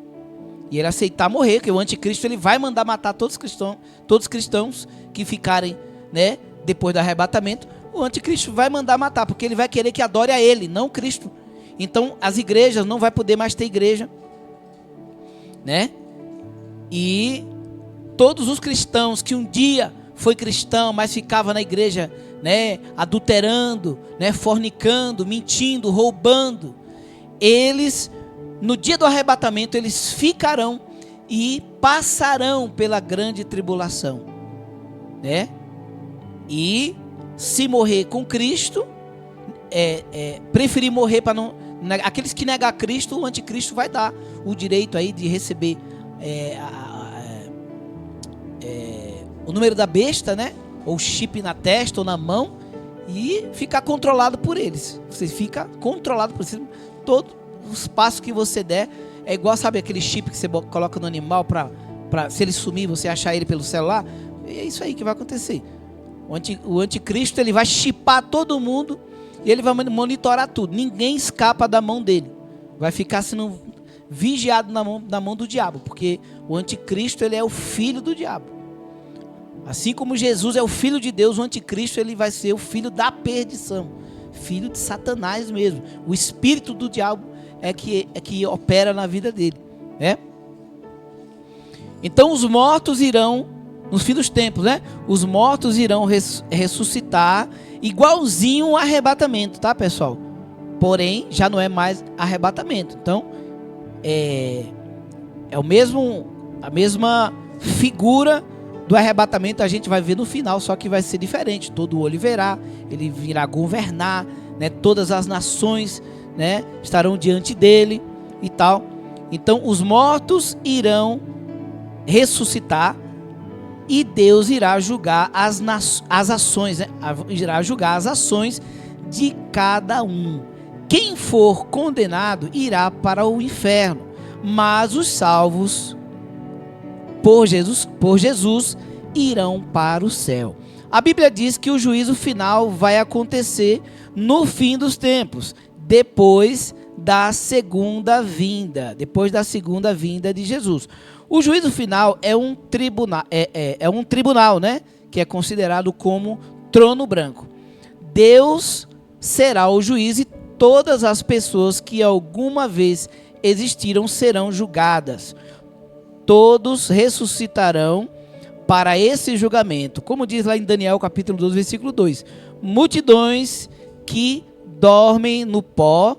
E ele aceitar morrer, porque o anticristo ele vai mandar matar todos os cristãos que ficarem, né, depois do arrebatamento. O anticristo vai mandar matar, porque ele vai querer que adore a ele, não Cristo. Então as igrejas não vai poder mais ter igreja, né? E todos os cristãos que um dia foi cristão, mas ficava na igreja, né, adulterando, né, fornicando, mentindo, roubando, eles, no dia do arrebatamento, eles ficarão e passarão pela grande tribulação, né? E se morrer com Cristo, preferir morrer para não... Aqueles que negam a Cristo, o anticristo vai dar o direito aí de receber o número da besta, né? Ou chip na testa ou na mão, e ficar controlado por eles. Você fica controlado por eles. Todos os passos que você der é igual, sabe, aquele chip que você coloca no animal para se ele sumir, você achar ele pelo celular. É isso aí que vai acontecer. O anticristo, ele vai chipar todo mundo e ele vai monitorar tudo. Ninguém escapa da mão dele. Vai ficar sendo vigiado na mão do diabo, porque o anticristo, ele é o filho do diabo. Assim como Jesus é o filho de Deus, o anticristo ele vai ser o filho da perdição, filho de Satanás mesmo. O espírito do diabo é que opera na vida dele, né? Então os mortos irão, no fim dos tempos, né? Os mortos irão ressuscitar igualzinho um arrebatamento, tá, pessoal? Porém, já não é mais arrebatamento. Então, a mesma figura do arrebatamento a gente vai ver no final, só que vai ser diferente. Todo olho verá, ele virá governar, né? Todas as nações, né, estarão diante dele e tal. Então os mortos irão ressuscitar e Deus irá julgar as ações, né? Irá julgar as ações de cada um. Quem for condenado irá para o inferno, mas os salvos por Jesus irão para o céu. A Bíblia diz que o juízo final vai acontecer no fim dos tempos, depois da segunda vinda de Jesus. O juízo final é um tribunal, né? Que é considerado como trono branco. Deus será o juiz e todas as pessoas que alguma vez existiram serão julgadas. Todos ressuscitarão para esse julgamento. Como diz lá em Daniel capítulo 12, versículo 2. Multidões que dormem no pó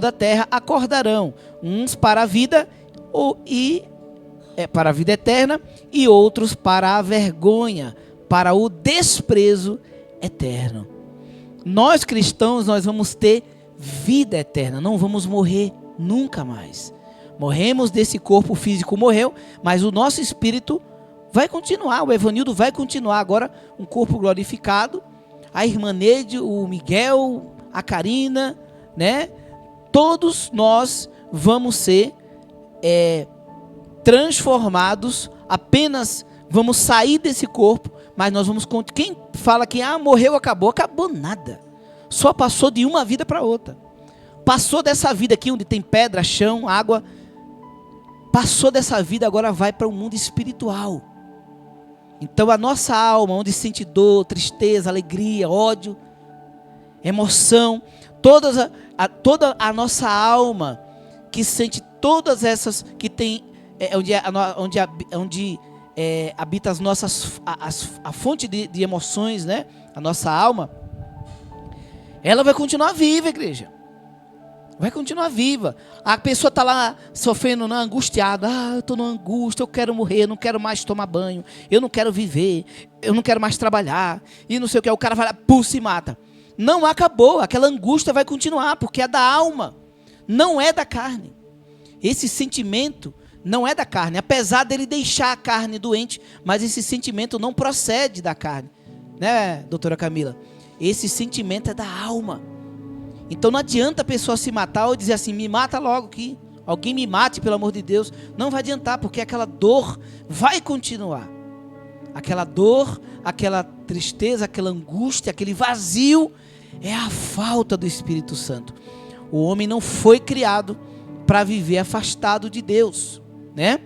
da terra acordarão, uns para a vida para a vida eterna e outros para a vergonha, para o desprezo eterno. Nós cristãos, nós vamos ter vida eterna, não vamos morrer nunca mais. Morremos desse corpo físico, morreu, mas o nosso espírito vai continuar, o Evanildo vai continuar agora, um corpo glorificado, a irmã Neide, o Miguel, a Karina, né? Todos nós vamos ser transformados, apenas vamos sair desse corpo, mas nós vamos... Quem fala que morreu, acabou nada. Só passou de uma vida para outra. Passou dessa vida aqui onde tem pedra, chão, água. Passou dessa vida, agora vai para o mundo espiritual. Então a nossa alma, onde sente dor, tristeza, alegria, ódio, emoção, toda a nossa alma que sente todas essas, que tem, onde habita as nossas, a fonte de emoções, né? A nossa alma, ela vai continuar viva, igreja. Vai continuar viva. A pessoa está lá sofrendo, angustiada. Eu estou numa angústia, eu quero morrer, eu não quero mais tomar banho, eu não quero viver, eu não quero mais trabalhar, e não sei o que. O cara vai lá, se mata. Não acabou, aquela angústia vai continuar, porque é da alma, não é da carne. Esse sentimento não é da carne, apesar dele deixar a carne doente, mas esse sentimento não procede da carne, né, doutora Camila? Esse sentimento é da alma. Então não adianta a pessoa se matar ou dizer assim, me mata logo aqui, alguém me mate, pelo amor de Deus. Não vai adiantar, porque aquela dor vai continuar. Aquela dor, aquela tristeza, aquela angústia, aquele vazio, é a falta do Espírito Santo. O homem não foi criado para viver afastado de Deus, né?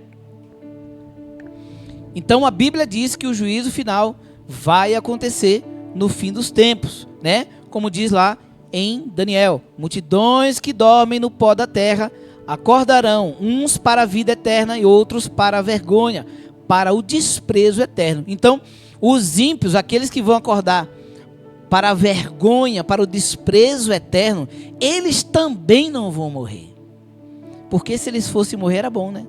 Então a Bíblia diz que o juízo final vai acontecer no fim dos tempos, né? Como diz lá em Daniel, multidões que dormem no pó da terra acordarão, uns para a vida eterna e outros para a vergonha, para o desprezo eterno. Então, os ímpios, aqueles que vão acordar para a vergonha, para o desprezo eterno, eles também não vão morrer. Porque se eles fossem morrer era bom, né?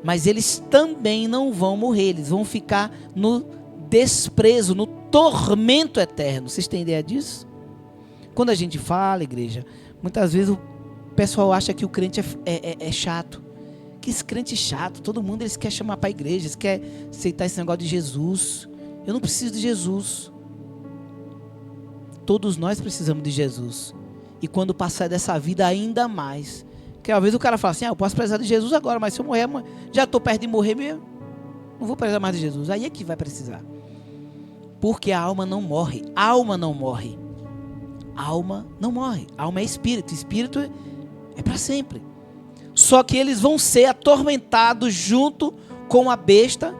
Mas eles também não vão morrer, eles vão ficar no desprezo, no tormento eterno. Vocês têm ideia disso? Quando a gente fala, igreja, muitas vezes o pessoal acha que o crente é chato. Que esse crente é chato, todo mundo eles quer chamar para a igreja, eles querem aceitar esse negócio de Jesus. Eu não preciso de Jesus. Todos nós precisamos de Jesus. E quando passar dessa vida ainda mais. Porque às vezes o cara fala assim, eu posso precisar de Jesus agora, mas se eu morrer, já estou perto de morrer mesmo. Não vou precisar mais de Jesus. Aí é que vai precisar. Porque a alma não morre. A alma não morre. Alma não morre, alma é espírito, espírito é para sempre. Só que eles vão ser atormentados junto com a besta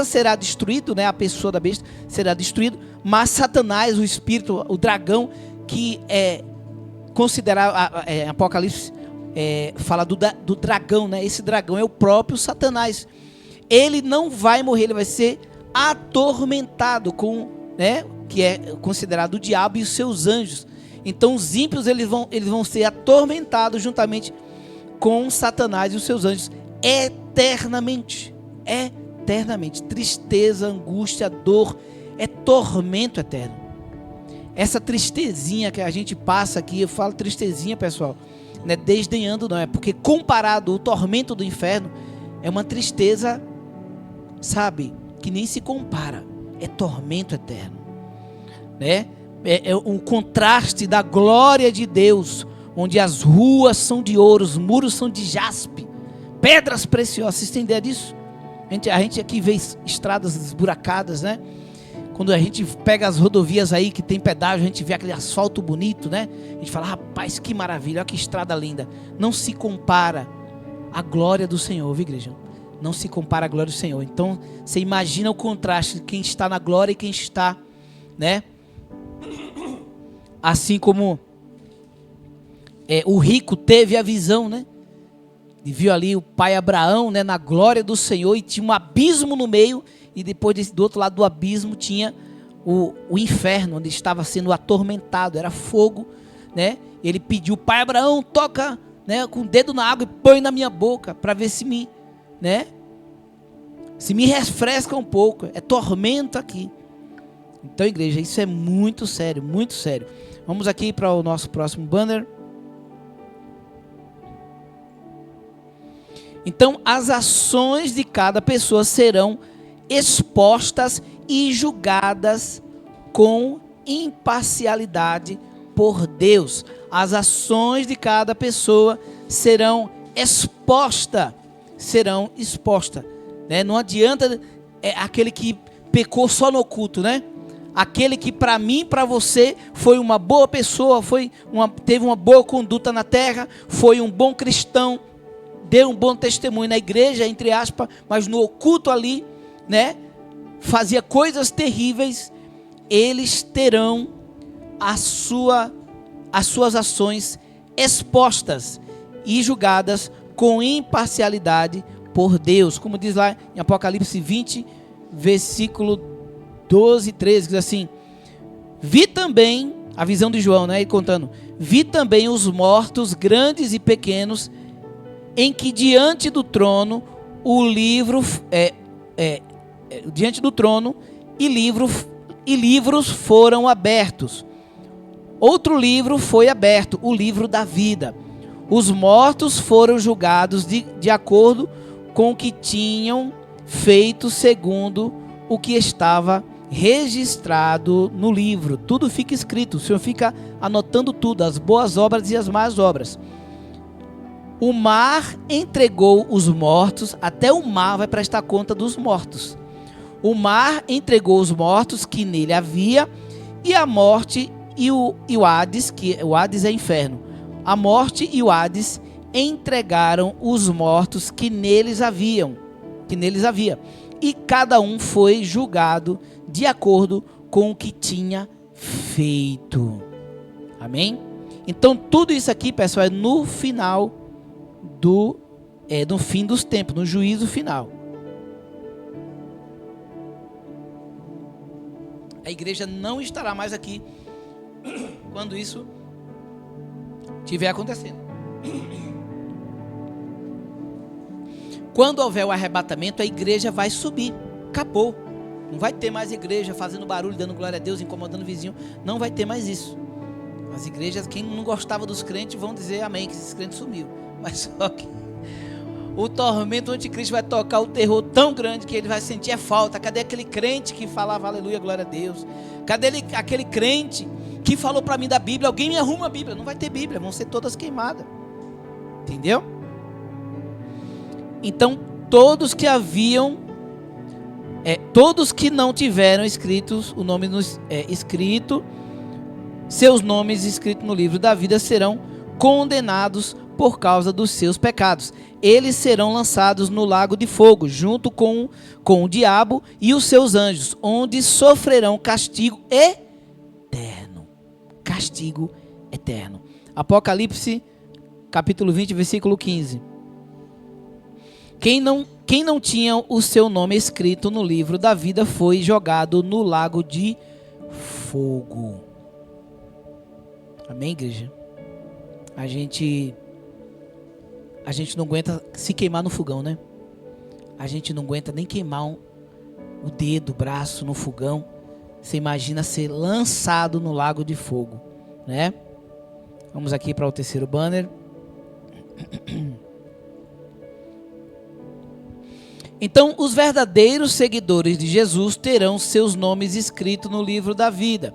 será destruído, né? A pessoa da besta será destruída, mas Satanás, o espírito, o dragão, que é considerado, Apocalipse fala do dragão, né? Esse dragão é o próprio Satanás. Ele não vai morrer, ele vai ser atormentado com, né? Que é considerado o diabo e os seus anjos. Então os ímpios eles vão ser atormentados juntamente com Satanás e os seus anjos eternamente. Eternamente. Tristeza, angústia, dor, é tormento eterno. Essa tristezinha que a gente passa aqui, eu falo tristezinha, pessoal, não é desdenhando não, é porque comparado ao tormento do inferno, é uma tristeza, sabe, que nem se compara. É tormento eterno. Né? É um contraste da glória de Deus, onde as ruas são de ouro, os muros são de jaspe, pedras preciosas. Vocês têm ideia disso? A gente aqui vê estradas esburacadas, né? Quando a gente pega as rodovias aí que tem pedágio, a gente vê aquele asfalto bonito, né? A gente fala, rapaz, que maravilha, olha que estrada linda. Não se compara à glória do Senhor, viu, igreja? Não se compara à glória do Senhor. Então, você imagina o contraste de quem está na glória e quem está, né? Assim como o rico teve a visão, né? E viu ali o pai Abraão, né, na glória do Senhor, e tinha um abismo no meio, e depois do outro lado do abismo tinha o inferno, onde estava sendo atormentado, era fogo, né? Ele pediu, pai Abraão, toca, né, com o dedo na água e põe na minha boca, para ver se me, né, se me refresca um pouco. É tormento aqui. Então, igreja, isso é muito sério, muito sério. Vamos aqui para o nosso próximo banner. Então, as ações de cada pessoa serão expostas e julgadas com imparcialidade por Deus. As ações de cada pessoa serão expostas, né? Não adianta aquele que pecou só no oculto, né? Aquele que para mim, para você, foi uma boa pessoa, teve uma boa conduta na terra, foi um bom cristão, deu um bom testemunho na igreja, entre aspas, mas no oculto ali, né, fazia coisas terríveis. Eles terão as suas ações expostas e julgadas com imparcialidade por Deus, como diz lá em Apocalipse 20, versículo 12 e 13, diz assim: vi também, a visão de João, né, ele contando, vi também os mortos, grandes e pequenos, em que diante do trono diante do trono e livros foram abertos. Outro livro foi aberto, o livro da vida. Os mortos foram julgados de acordo com o que tinham feito, segundo o que estava registrado no livro. Tudo fica escrito, o Senhor fica anotando tudo, as boas obras e as más obras. O mar entregou os mortos, até o mar vai prestar conta dos mortos. O mar entregou os mortos que nele havia, e a morte e o Hades, que o Hades é inferno. A morte e o Hades entregaram os mortos que neles havia. E cada um foi julgado de acordo com o que tinha feito. Amém? Então tudo isso aqui, pessoal, é no final no fim dos tempos, no juízo final. A igreja não estará mais aqui quando isso estiver acontecendo. Quando houver o arrebatamento, a igreja vai subir. Acabou. Não vai ter mais igreja fazendo barulho, dando glória a Deus, incomodando o vizinho. Não vai ter mais isso. As igrejas, quem não gostava dos crentes, vão dizer amém, que esses crentes sumiu. Mas só que o tormento do anticristo vai tocar o terror tão grande que ele vai sentir a falta. Cadê aquele crente que falava aleluia, glória a Deus? Cadê aquele crente que falou para mim da Bíblia? Alguém me arruma a Bíblia. Não vai ter Bíblia, vão ser todas queimadas. Entendeu? Então todos que não tiveram escritos o nome escrito, seus nomes escritos no livro da vida, serão condenados por causa dos seus pecados. Eles serão lançados no lago de fogo, junto com o diabo e os seus anjos, onde sofrerão castigo eterno. Castigo eterno. Apocalipse, capítulo 20, versículo 15. Quem não tinha o seu nome escrito no livro da vida foi jogado no lago de fogo. Amém, igreja? A gente não aguenta se queimar no fogão, né? A gente não aguenta nem queimar o dedo, o braço no fogão. Você imagina ser lançado no lago de fogo, né? Vamos aqui para o terceiro banner. Então, os verdadeiros seguidores de Jesus terão seus nomes escritos no livro da vida.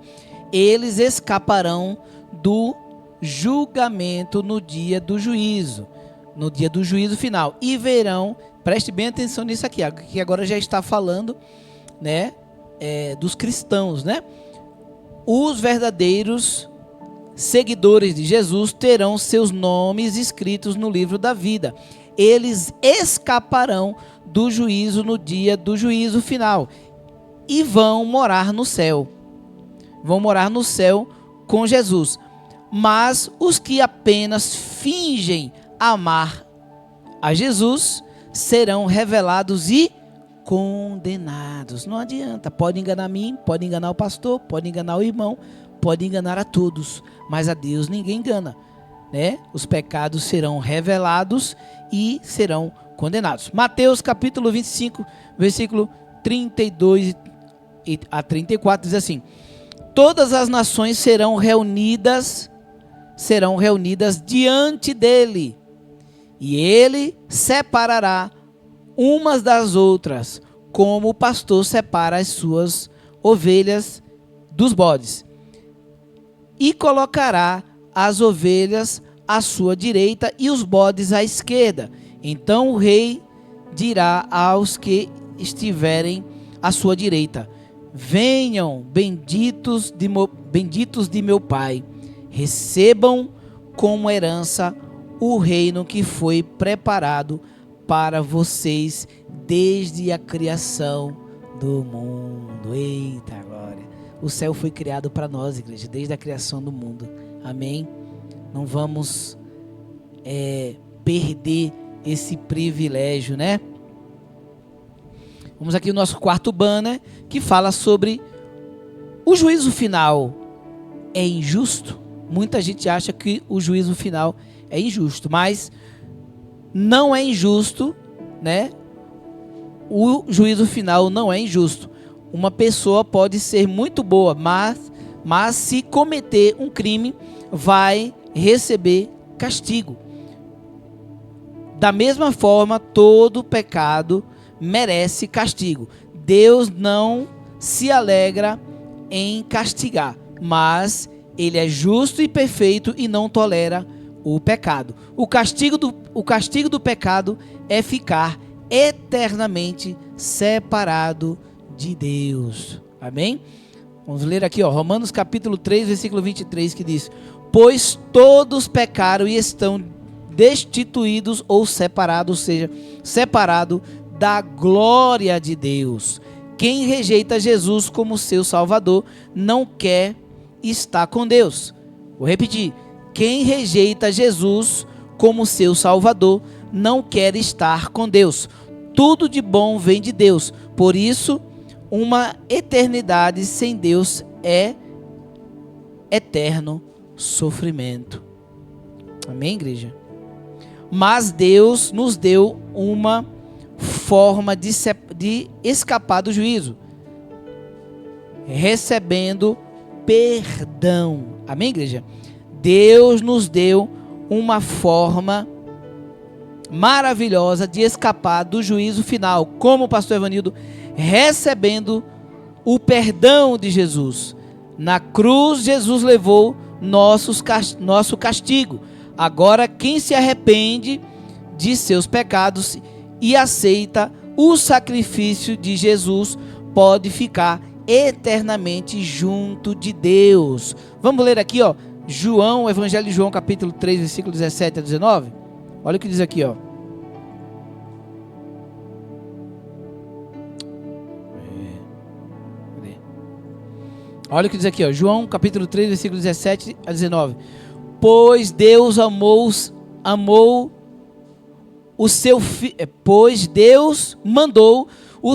Eles escaparão do julgamento no dia do juízo. no dia do juízo final. E verão, preste bem atenção nisso aqui, que agora já está falando, né, dos cristãos, né? Os verdadeiros seguidores de Jesus terão seus nomes escritos no livro da vida. Eles escaparão do juízo no dia do juízo final e vão morar no céu. Vão morar no céu com Jesus. Mas os que apenas fingem amar a Jesus serão revelados e condenados. Não adianta, pode enganar mim, pode enganar o pastor, pode enganar o irmão, pode enganar a todos, mas a Deus ninguém engana, né? Os pecados serão revelados e serão condenados. Mateus capítulo 25, versículo 32 a 34 diz assim: todas as nações serão reunidas diante dele, e ele separará umas das outras, como o pastor separa as suas ovelhas dos bodes, e colocará as ovelhas à sua direita e os bodes à esquerda. Então o rei dirá aos que estiverem à sua direita: venham, benditos de meu Pai, recebam como herança o reino que foi preparado para vocês desde a criação do mundo. Eita glória! O céu foi criado para nós, igreja, desde a criação do mundo. Amém? Não vamos perder esse privilégio, né? Vamos aqui no nosso quarto banner, que fala sobre o juízo final. É injusto? Muita gente acha que o juízo final é injusto, mas não é injusto, né? O juízo final não é injusto. Uma pessoa pode ser muito boa, mas se cometer um crime, vai receber castigo. Da mesma forma, todo pecado merece castigo. Deus não se alegra em castigar, mas Ele é justo e perfeito e não tolera o pecado. O castigo do pecado é ficar eternamente separado de Deus. Amém? Vamos ler aqui, Romanos capítulo 3, versículo 23, que diz: pois todos pecaram e estão destituídos ou separados, ou seja, separado da glória de Deus. Quem rejeita Jesus como seu Salvador não quer estar com Deus. Vou repetir: quem rejeita Jesus como seu Salvador não quer estar com Deus. Tudo de bom vem de Deus. Por isso, uma eternidade sem Deus é eterno sofrimento. Amém, igreja? Mas Deus nos deu uma forma de escapar do juízo, recebendo perdão. Amém, igreja? Deus nos deu uma forma maravilhosa de escapar do juízo final, como o pastor Evanildo, recebendo o perdão de Jesus. Na cruz, Jesus levou nosso castigo. Agora, quem se arrepende de seus pecados e aceita o sacrifício de Jesus pode ficar eternamente junto de Deus. Vamos ler aqui, João, Evangelho de João, capítulo 3, versículo 17 a 19. Olha o que diz aqui, Olha o que diz aqui, João, capítulo 3, versículo 17 a 19. Pois Deus mandou o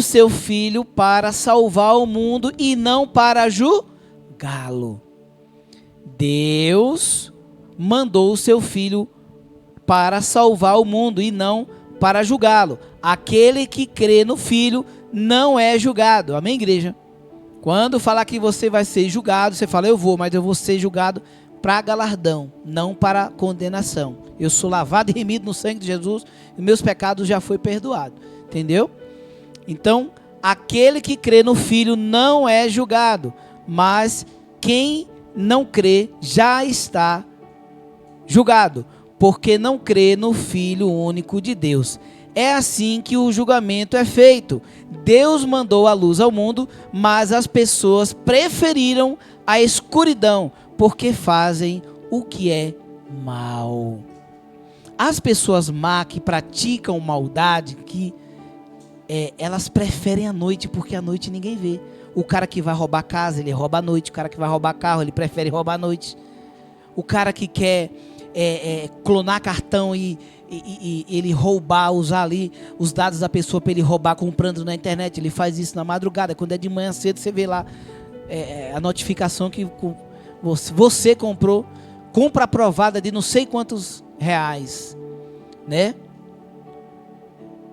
seu Filho para salvar o mundo e não para julgá-lo. Deus mandou o seu Filho para salvar o mundo e não para julgá-lo. Aquele que crê no Filho não é julgado. Amém, igreja? Quando falar que você vai ser julgado, você fala: eu vou, mas eu vou ser julgado para galardão, não para condenação. Eu sou lavado e remido no sangue de Jesus e meus pecados já foi perdoado. Entendeu? Então, aquele que crê no Filho não é julgado, mas quem não crê já está julgado, porque não crê no Filho único de Deus. É assim que o julgamento é feito. Deus mandou a luz ao mundo, mas as pessoas preferiram a escuridão, porque fazem o que é mal. As pessoas má que praticam maldade, elas preferem a noite, porque à noite ninguém vê. O cara que vai roubar casa, ele rouba à noite. O cara que vai roubar carro, ele prefere roubar à noite. O cara que quer clonar cartão e ele roubar, usar ali os dados da pessoa para ele roubar comprando na internet, ele faz isso na madrugada. Quando é de manhã cedo, você vê lá a notificação que você comprou, compra aprovada de não sei quantos reais, né?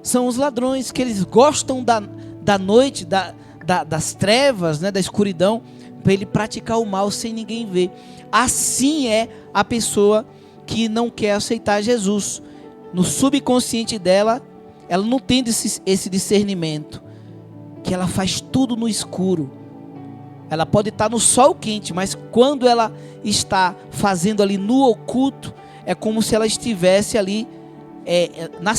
São os ladrões que eles gostam da noite, das trevas, né, da escuridão, para ele praticar o mal sem ninguém ver. Assim é a pessoa que não quer aceitar Jesus. No subconsciente dela, ela não tem esse discernimento, que ela faz tudo no escuro. Ela pode estar no sol quente, mas quando ela está fazendo ali no oculto, é como se ela estivesse ali na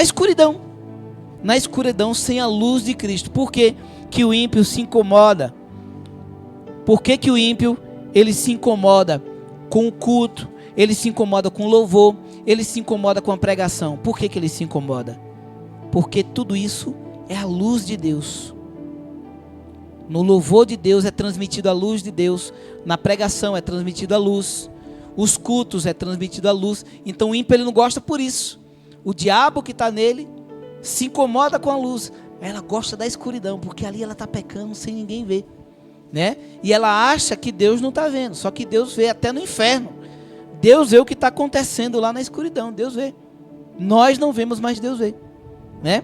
escuridão. Na escuridão, sem a luz de Cristo. Por que que o ímpio se incomoda? Por que que o ímpio ele se incomoda com o culto? Ele se incomoda com o louvor? Ele se incomoda com a pregação? Por que que ele se incomoda? Porque tudo isso é a luz de Deus. No louvor de Deus é transmitido a luz de Deus. Na pregação é transmitido a luz. Os cultos é transmitido a luz. Então o ímpio ele não gosta por isso. O diabo que está nele se incomoda com a luz. Ela gosta da escuridão, porque ali ela está pecando sem ninguém ver, né? E ela acha que Deus não está vendo. Só que Deus vê até no inferno. Deus vê o que está acontecendo lá na escuridão. Deus vê. Nós não vemos, mas Deus vê, né?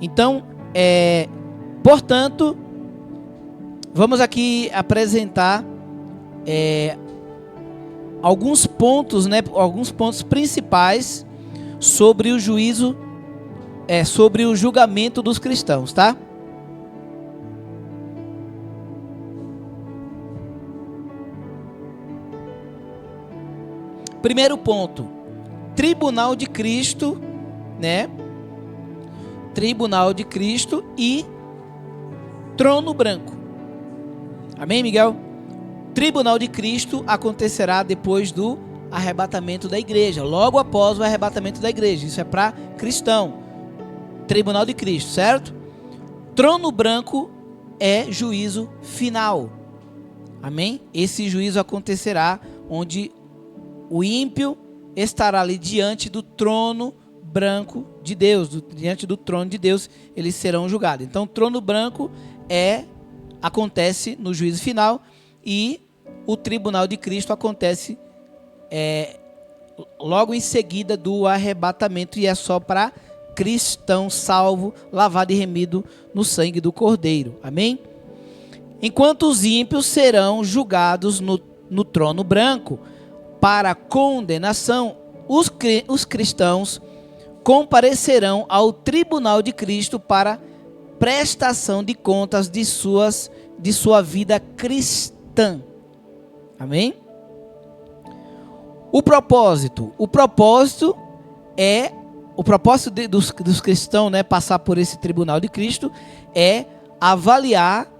Então, portanto, vamos aqui apresentar alguns pontos, né? Alguns pontos principais sobre o juízo, sobre o julgamento dos cristãos, tá? Primeiro ponto, tribunal de Cristo, né? Tribunal de Cristo e trono branco. Amém, Miguel? Tribunal de Cristo acontecerá depois do arrebatamento da igreja, logo após o arrebatamento da igreja. Isso é para cristão. Tribunal de Cristo, certo? Trono branco é juízo final. Amém? Esse juízo acontecerá onde o ímpio estará ali diante do trono branco de Deus, diante do trono de Deus, eles serão julgados. Então, o trono branco acontece no juízo final e o tribunal de Cristo acontece logo em seguida do arrebatamento e é só para cristão salvo, lavado e remido no sangue do Cordeiro. Amém? Enquanto os ímpios serão julgados no trono branco para condenação, os cristãos comparecerão ao tribunal de Cristo para prestação de contas de sua vida cristã. Amém? O propósito dos cristãos, né, passar por esse tribunal de Cristo é avaliar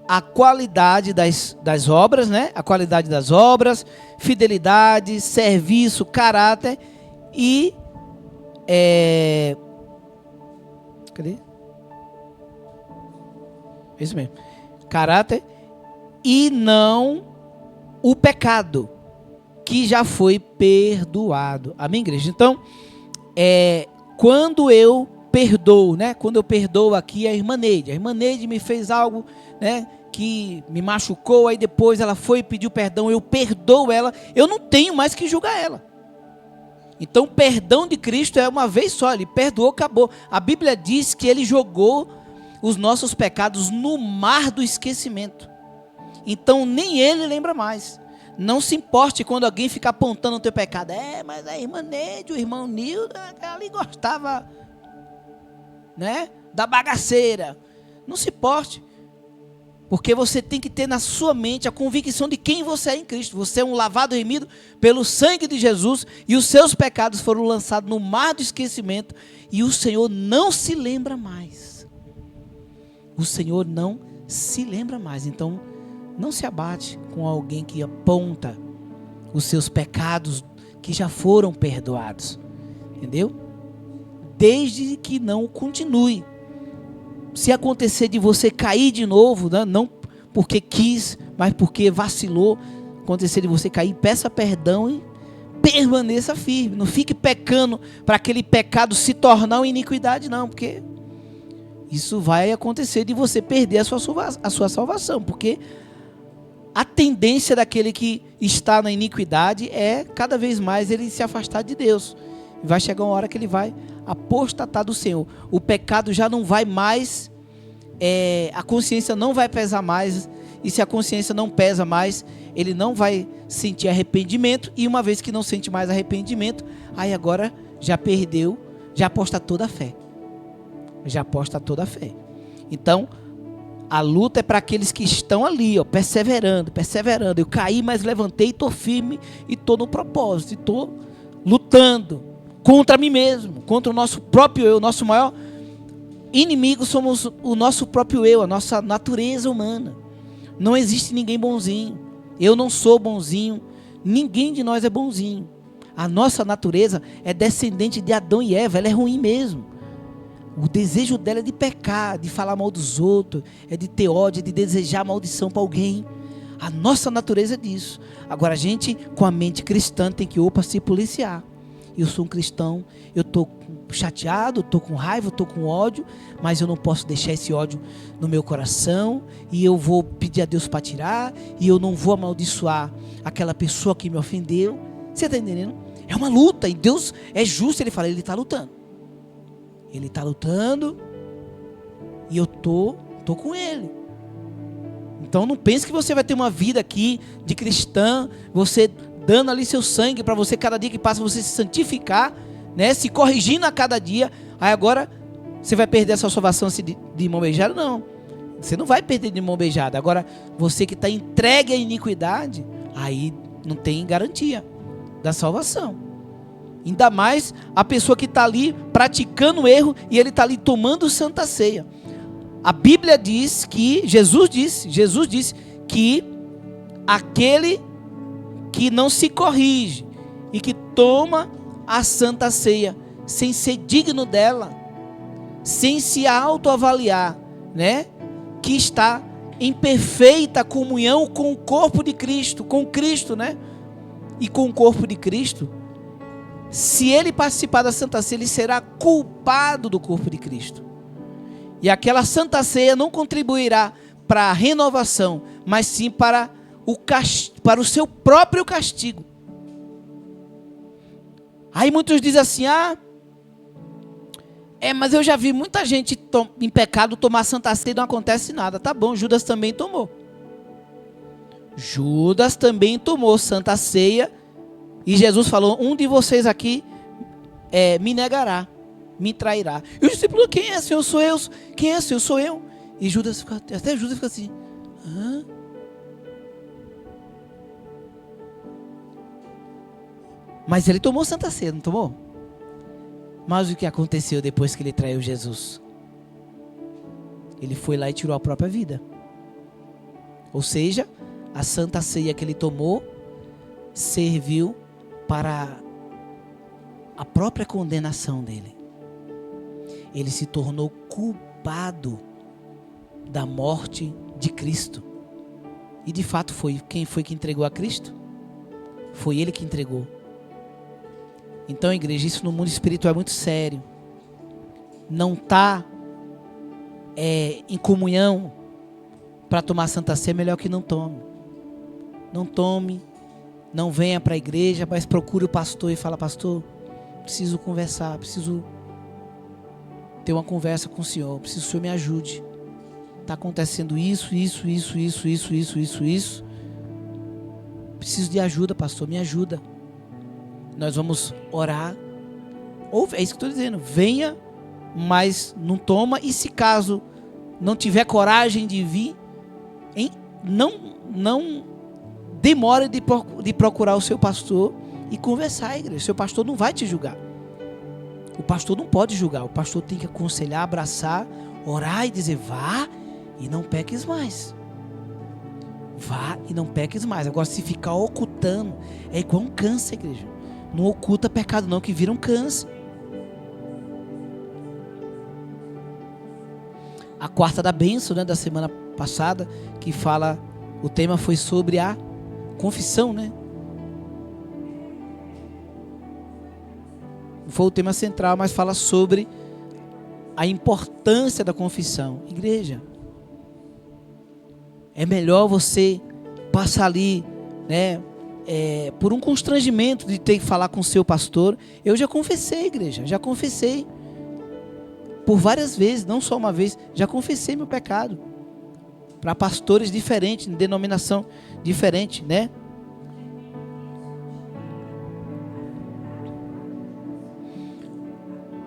a qualidade das obras, né? A qualidade das obras, fidelidade, serviço, caráter e cadê? Isso mesmo. Caráter e não o pecado que já foi perdoado. Amém, igreja? Então, quando eu perdoo, né? Quando eu perdoo aqui a irmã Neide me fez algo, né, que me machucou, aí depois ela foi e pediu perdão, eu perdoo ela, eu não tenho mais que julgar ela. Então o perdão de Cristo é uma vez só, ele perdoou, acabou. A Bíblia diz que ele jogou os nossos pecados no mar do esquecimento. Então nem ele lembra mais. Não se importe quando alguém ficar apontando o teu pecado. Mas a irmã Neide, o irmão Nildo, ali gostava, né, da bagaceira. Não se importe. Porque você tem que ter na sua mente a convicção de quem você é em Cristo. Você é um lavado e remido pelo sangue de Jesus e os seus pecados foram lançados no mar do esquecimento e o Senhor não se lembra mais. O Senhor não se lembra mais. Então, não se abate com alguém que aponta os seus pecados que já foram perdoados. Entendeu? Desde que não continue. Se acontecer de você cair de novo, né? Não porque quis, mas porque vacilou, acontecer de você cair, peça perdão e permaneça firme. Não fique pecando para aquele pecado se tornar uma iniquidade, não, porque isso vai acontecer de você perder a sua salvação, porque a tendência daquele que está na iniquidade é cada vez mais ele se afastar de Deus. Vai chegar uma hora que ele vai apostatar do Senhor. O pecado já não vai mais, a consciência não vai pesar mais, e se a consciência não pesa mais, ele não vai sentir arrependimento, e uma vez que não sente mais arrependimento, aí agora já perdeu, já aposta toda a fé. Já aposta toda a fé. Então, a luta é para aqueles que estão ali, ó, perseverando. Eu caí, mas levantei, estou firme, e estou no propósito, e estou lutando contra mim mesmo, contra o nosso próprio eu. Nosso maior inimigo somos o nosso próprio eu, a nossa natureza humana. Não existe ninguém bonzinho. Eu não sou bonzinho. Ninguém de nós é bonzinho. A nossa natureza é descendente de Adão e Eva. Ela é ruim mesmo. O desejo dela é de pecar, de falar mal dos outros, é de ter ódio, é de desejar maldição para alguém. A nossa natureza é disso. Agora a gente, com a mente cristã, tem que se policiar. Eu sou um cristão, eu estou chateado, estou com raiva, estou com ódio, mas eu não posso deixar esse ódio no meu coração, e eu vou pedir a Deus para tirar, e eu não vou amaldiçoar aquela pessoa que me ofendeu. Você está entendendo? É uma luta, e Deus é justo, Ele fala, Ele está lutando. Ele está lutando, e eu estou com Ele. Então não pense que você vai ter uma vida aqui de cristã, você dando ali seu sangue para você, cada dia que passa, você se santificar, né? Se corrigindo a cada dia. Aí agora você vai perder a sua salvação de mão beijada? Não, você não vai perder de mão beijada. Agora você que está entregue à iniquidade, aí não tem garantia da salvação. Ainda mais a pessoa que está ali praticando o erro e ele está ali tomando santa ceia. A Bíblia diz que Jesus disse que aquele que não se corrige e que toma a santa ceia sem ser digno dela, sem se autoavaliar, né? Que está em perfeita comunhão com o corpo de Cristo, com Cristo, né? E com o corpo de Cristo, se ele participar da santa ceia, ele será culpado do corpo de Cristo. E aquela santa ceia não contribuirá para a renovação, mas sim para o seu próprio castigo. Aí muitos dizem assim, mas eu já vi muita gente em pecado tomar santa ceia e não acontece nada. Tá bom, Judas também tomou. Judas também tomou santa ceia, e Jesus falou, um de vocês aqui me negará, me trairá. E o discípulo, quem é, Senhor? Sou eu. Quem é, Senhor? Sou eu. E Judas fica assim, Mas ele tomou santa ceia, não tomou? Mas o que aconteceu depois que ele traiu Jesus? Ele foi lá e tirou a própria vida. Ou seja, a santa ceia que ele tomou serviu para a própria condenação dele. Ele se tornou culpado da morte de Cristo. E de fato foi. Quem foi que entregou a Cristo? Foi ele que entregou. Então, igreja, isso no mundo espiritual é muito sério. Não está em comunhão para tomar santa ceia, é melhor que não tome. Não tome, não venha para a igreja, mas procure o pastor e fala, pastor, preciso conversar, preciso ter uma conversa com o Senhor, preciso que o Senhor me ajude. Está acontecendo isso. Preciso de ajuda, pastor, me ajuda. Nós vamos orar. Ou é isso que eu estou dizendo. Venha, mas não toma. E se caso não tiver coragem de vir, Não demore de procurar o seu pastor e conversar, igreja. O seu pastor não vai te julgar. O pastor não pode julgar. O pastor tem que aconselhar, abraçar, orar e dizer: vá e não peques mais. Vá e não peques mais. Agora, se ficar ocultando, é igual um câncer, igreja. Não oculta pecado não, que vira um câncer. A quarta da bênção, né, da semana passada, que fala, o tema foi sobre a confissão, né? Não foi o tema central, mas fala sobre a importância da confissão. Igreja, é melhor você passar ali, né, por um constrangimento de ter que falar com o seu pastor. Eu já confessei, igreja, já confessei. Por várias vezes, não só uma vez, já confessei meu pecado. Para pastores diferentes, em denominação diferente, né?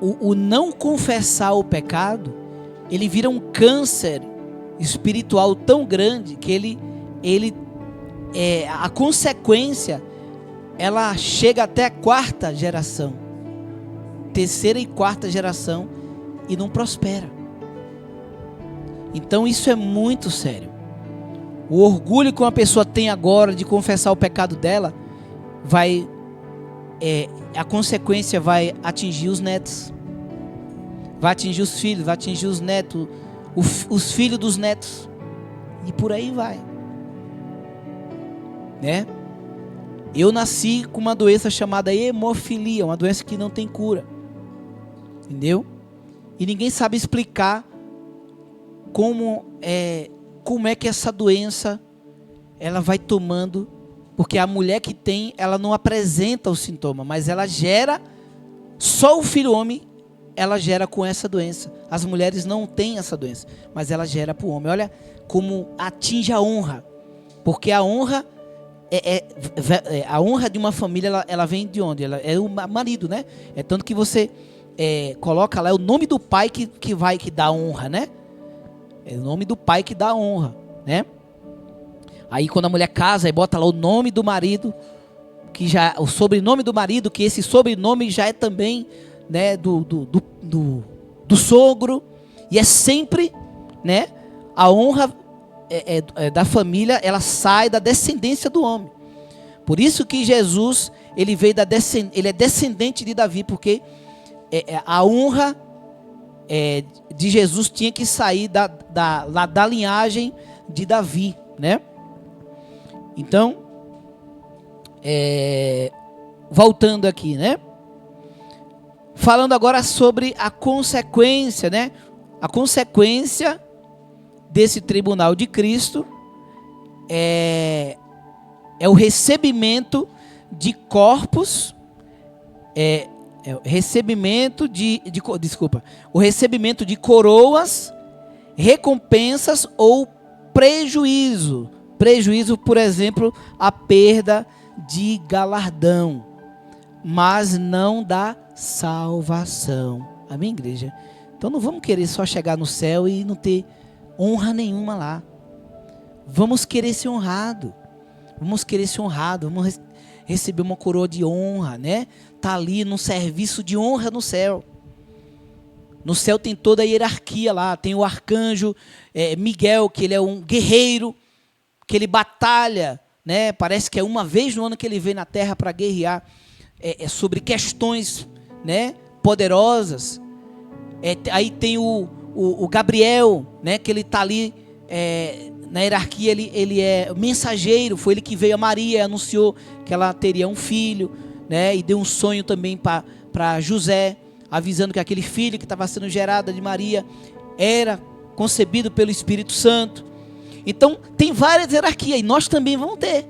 O não confessar o pecado, ele vira um câncer espiritual tão grande que a consequência, ela chega até a quarta geração, terceira e quarta geração, e não prospera. Então isso é muito sério. O orgulho que uma pessoa tem agora de confessar o pecado dela, a consequência vai atingir os netos, vai atingir os filhos, vai atingir os netos, os filhos dos netos, e por aí vai, né? Eu nasci com uma doença chamada hemofilia, uma doença que não tem cura, entendeu? E ninguém sabe explicar como é que essa doença ela vai tomando, porque a mulher que tem, ela não apresenta o sintoma, mas ela gera, só o filho homem ela gera com essa doença. As mulheres não têm essa doença, mas ela gera para o homem. Olha como atinge a honra, porque a honra a honra de uma família, ela vem de onde? Ela é o marido, né? É tanto que você coloca lá o nome do pai que dá honra, né? É o nome do pai que dá honra, né? Aí quando a mulher casa, aí bota lá o nome do marido, que já o sobrenome do marido, que esse sobrenome já é também, né, do sogro, e é sempre, né, a honra da família, ela sai da descendência do homem. Por isso que Jesus, ele é descendente de Davi, porque a honra de Jesus tinha que sair da linhagem de Davi, né? Então, voltando aqui, né? Falando agora sobre a consequência, né? A consequência desse tribunal de Cristo é o recebimento de corpos, o recebimento de coroas, recompensas ou prejuízo. Prejuízo, por exemplo, a perda de galardão, mas não da salvação. Amém, igreja? Então não vamos querer só chegar no céu e não ter honra nenhuma lá. Vamos querer ser honrado. Vamos querer ser honrado. Vamos receber uma coroa de honra, né? Tá ali num serviço de honra no céu. No céu tem toda a hierarquia lá. Tem o arcanjo Miguel, que ele é um guerreiro, que ele batalha, né? Parece que é uma vez no ano que ele vem na terra para guerrear sobre questões, né, poderosas. Aí tem o Gabriel, né, que ele está ali na hierarquia, ele é mensageiro, foi ele que veio a Maria, anunciou que ela teria um filho, né, e deu um sonho também para José, avisando que aquele filho que estava sendo gerado de Maria era concebido pelo Espírito Santo. Então tem várias hierarquias e nós também vamos ter.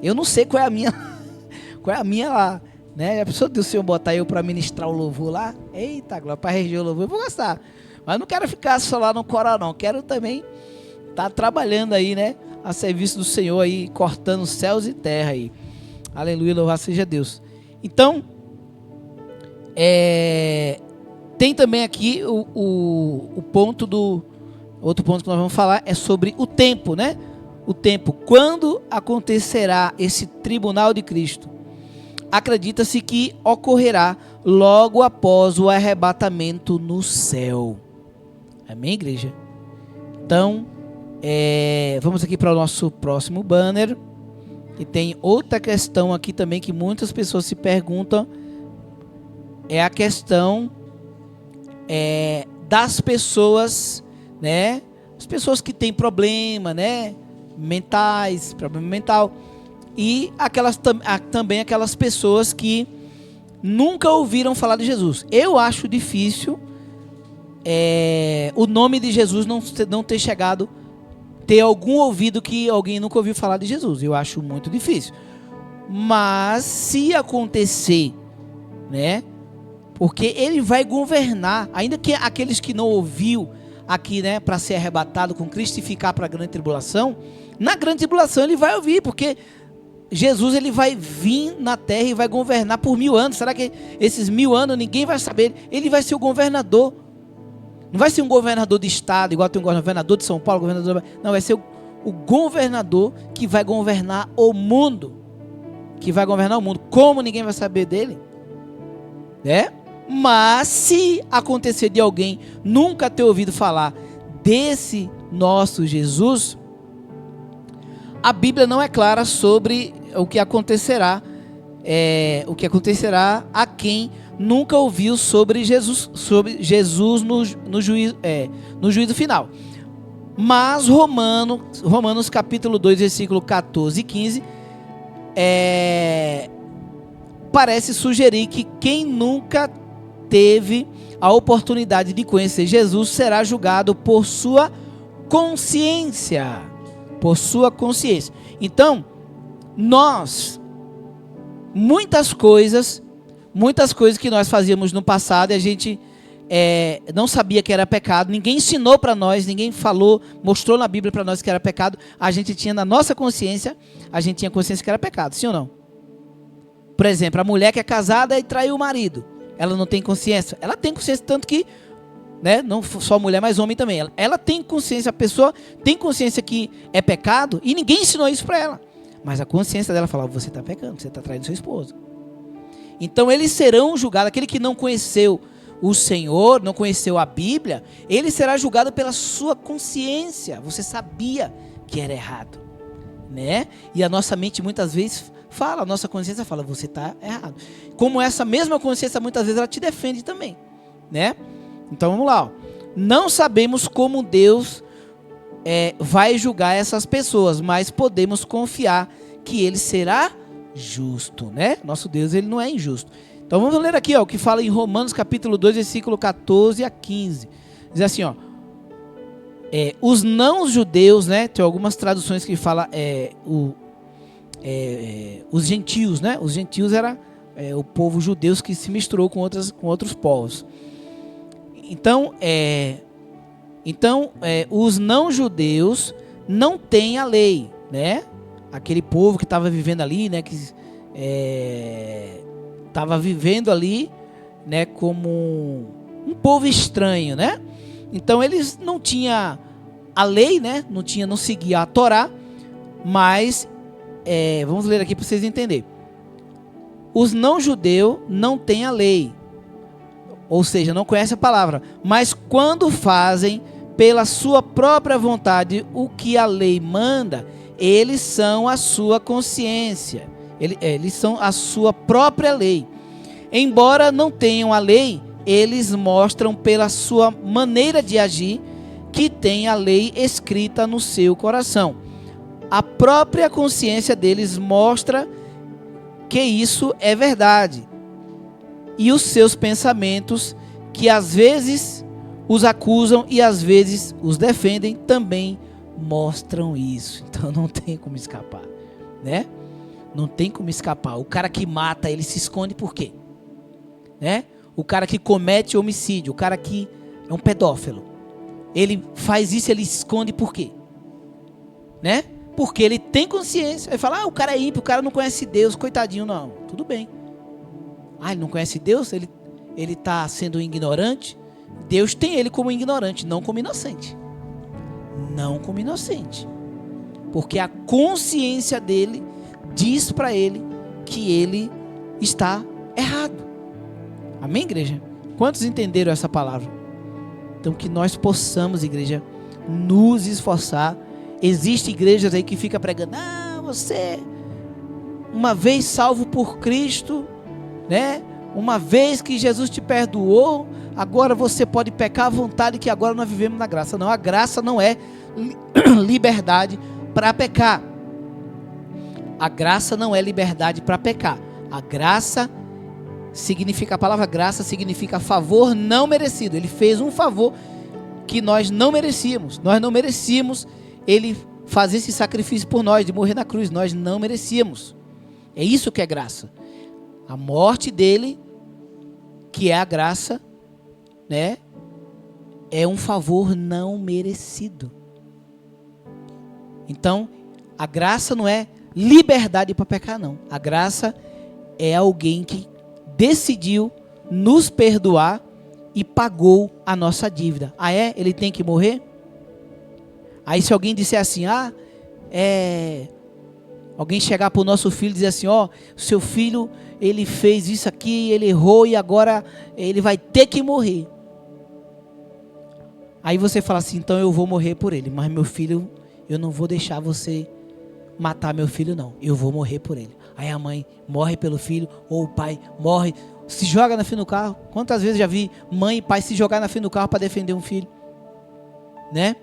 Eu não sei qual é a minha lá, né? A pessoa do Senhor botar eu para ministrar o louvor lá, eita glória, para reger o louvor, eu vou gostar, mas não quero ficar só lá no coral não, quero também estar trabalhando aí, né, a serviço do Senhor aí, cortando céus e terra aí. Aleluia, louvado seja Deus. Então tem também aqui o ponto outro ponto que nós vamos falar é sobre o tempo, né? o tempo. Quando acontecerá esse tribunal de Cristo? Acredita-se que ocorrerá logo após o arrebatamento no céu. Amém, igreja? Então, vamos aqui para o nosso próximo banner. E tem outra questão aqui também que muitas pessoas se perguntam. É a questão das pessoas, né? As pessoas que têm problema, né? Mentais, problema mental. E também aquelas pessoas que nunca ouviram falar de Jesus. Eu acho difícil o nome de Jesus não ter chegado, ter algum ouvido que alguém nunca ouviu falar de Jesus. Eu acho muito difícil. Mas se acontecer, né? Porque ele vai governar, ainda que aqueles que não ouviu aqui, né, para ser arrebatado com Cristo e ficar para a grande tribulação, na grande tribulação ele vai ouvir, porque Jesus ele vai vir na terra e vai governar por 1000 anos. Será que esses 1000 anos ninguém vai saber? Ele vai ser o governador. Não vai ser um governador de estado, igual tem um governador de São Paulo, não, vai ser o governador que vai governar o mundo. Que vai governar o mundo. Como ninguém vai saber dele? Né? Mas se acontecer de alguém nunca ter ouvido falar desse nosso Jesus, a Bíblia não é clara sobre o que acontecerá, a quem nunca ouviu sobre Jesus no juízo final. Mas Romanos capítulo 2, versículo 14 e 15, parece sugerir que quem nunca teve a oportunidade de conhecer Jesus será julgado por sua consciência. Por sua consciência. Então, muitas coisas que nós fazíamos no passado e a gente não sabia que era pecado, ninguém ensinou para nós, ninguém falou, mostrou na Bíblia para nós que era pecado, a gente tinha na nossa consciência, a gente tinha consciência que era pecado, sim ou não? Por exemplo, a mulher que é casada e traiu o marido, ela não tem consciência? Ela tem consciência, tanto que, né, não só mulher, mas homem também, ela tem consciência, a pessoa tem consciência que é pecado e ninguém ensinou isso para ela, mas a consciência dela fala, você está pecando, você está traindo seu esposo. Então eles serão julgados, aquele que não conheceu o Senhor, não conheceu a Bíblia, ele será julgado pela sua consciência. Você sabia que era errado, né? E a nossa mente muitas vezes fala, a nossa consciência fala, você está errado. Como essa mesma consciência muitas vezes ela te defende também, né? Então vamos lá, ó. Não sabemos como Deus vai julgar essas pessoas, mas podemos confiar que Ele será justo, né? Nosso Deus, Ele não é injusto. Então vamos ler aqui, ó, o que fala em Romanos capítulo 2, versículo 14 a 15. Diz assim, ó. Os não-judeus, né? Tem algumas traduções que fala os gentios, né? Os gentios era o povo judeu que se misturou com outros povos. Então, os não-judeus não têm a lei, né? Aquele povo que estava vivendo ali, né? Que estava vivendo ali, né? Como um povo estranho, né? Então eles não tinham a lei, né? Não seguia a Torá, mas vamos ler aqui para vocês entenderem. Os não-judeus não têm a lei, ou seja, não conhecem a palavra, mas quando fazem pela sua própria vontade o que a lei manda, eles são a sua consciência, eles são a sua própria lei. Embora não tenham a lei, eles mostram pela sua maneira de agir que tem a lei escrita no seu coração. A própria consciência deles mostra que isso é verdade. E os seus pensamentos, que às vezes os acusam e às vezes os defendem, também mostram isso. Então não tem como escapar, né? Não tem como escapar. O cara que mata, ele se esconde por quê? Né? O cara que comete homicídio, o cara que é um pedófilo, ele faz isso, ele se esconde por quê? Né? Porque ele tem consciência. Ele fala, o cara é ímpio, o cara não conhece Deus, coitadinho, não. Tudo bem. Ele não conhece Deus, ele está sendo ignorante. Deus tem ele como ignorante, não como inocente. Não como inocente. Porque a consciência dele diz para ele que ele está errado. Amém, igreja? Quantos entenderam essa palavra? Então que nós possamos, igreja, nos esforçar. Existem igrejas aí que ficam pregando: você, uma vez salvo por Cristo, né? Uma vez que Jesus te perdoou, agora você pode pecar à vontade, que agora nós vivemos na graça. Não, a graça não é liberdade para pecar. A graça não é liberdade para pecar. A graça significa, a palavra graça significa favor não merecido. Ele fez um favor que nós não merecíamos. Nós não merecíamos ele fazer esse sacrifício por nós, de morrer na cruz. Nós não merecíamos. É isso que é graça. A morte dele, que é a graça, né, é um favor não merecido. Então, a graça não é liberdade para pecar, não. A graça é alguém que decidiu nos perdoar e pagou a nossa dívida. Ele tem que morrer? Aí se alguém disser assim, alguém chegar para o nosso filho e dizer assim, seu filho, ele fez isso aqui, ele errou e agora ele vai ter que morrer. Aí você fala assim, então eu vou morrer por ele, mas meu filho, eu não vou deixar você matar meu filho, não. Eu vou morrer por ele. Aí a mãe morre pelo filho, ou o pai morre, se joga na frente do carro. Quantas vezes já vi mãe e pai se jogar na frente do carro para defender um filho, né?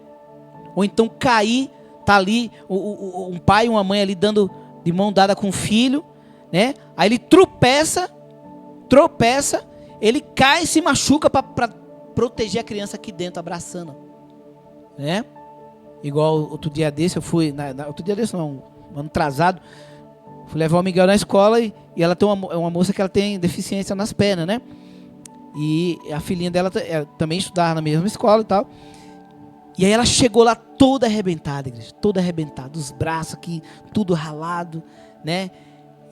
Ou então cair, tá ali um pai e uma mãe ali dando de mão dada com o filho, né? Aí ele tropeça, ele cai e se machuca para proteger a criança aqui dentro, abraçando, né? Igual outro dia desse, eu fui, um ano atrasado, fui levar o Miguel na escola e ela tem uma moça que ela tem deficiência nas pernas, né? E a filhinha dela também estudava na mesma escola e tal. E aí ela chegou lá toda arrebentada, igreja, toda arrebentada, os braços aqui, tudo ralado, né?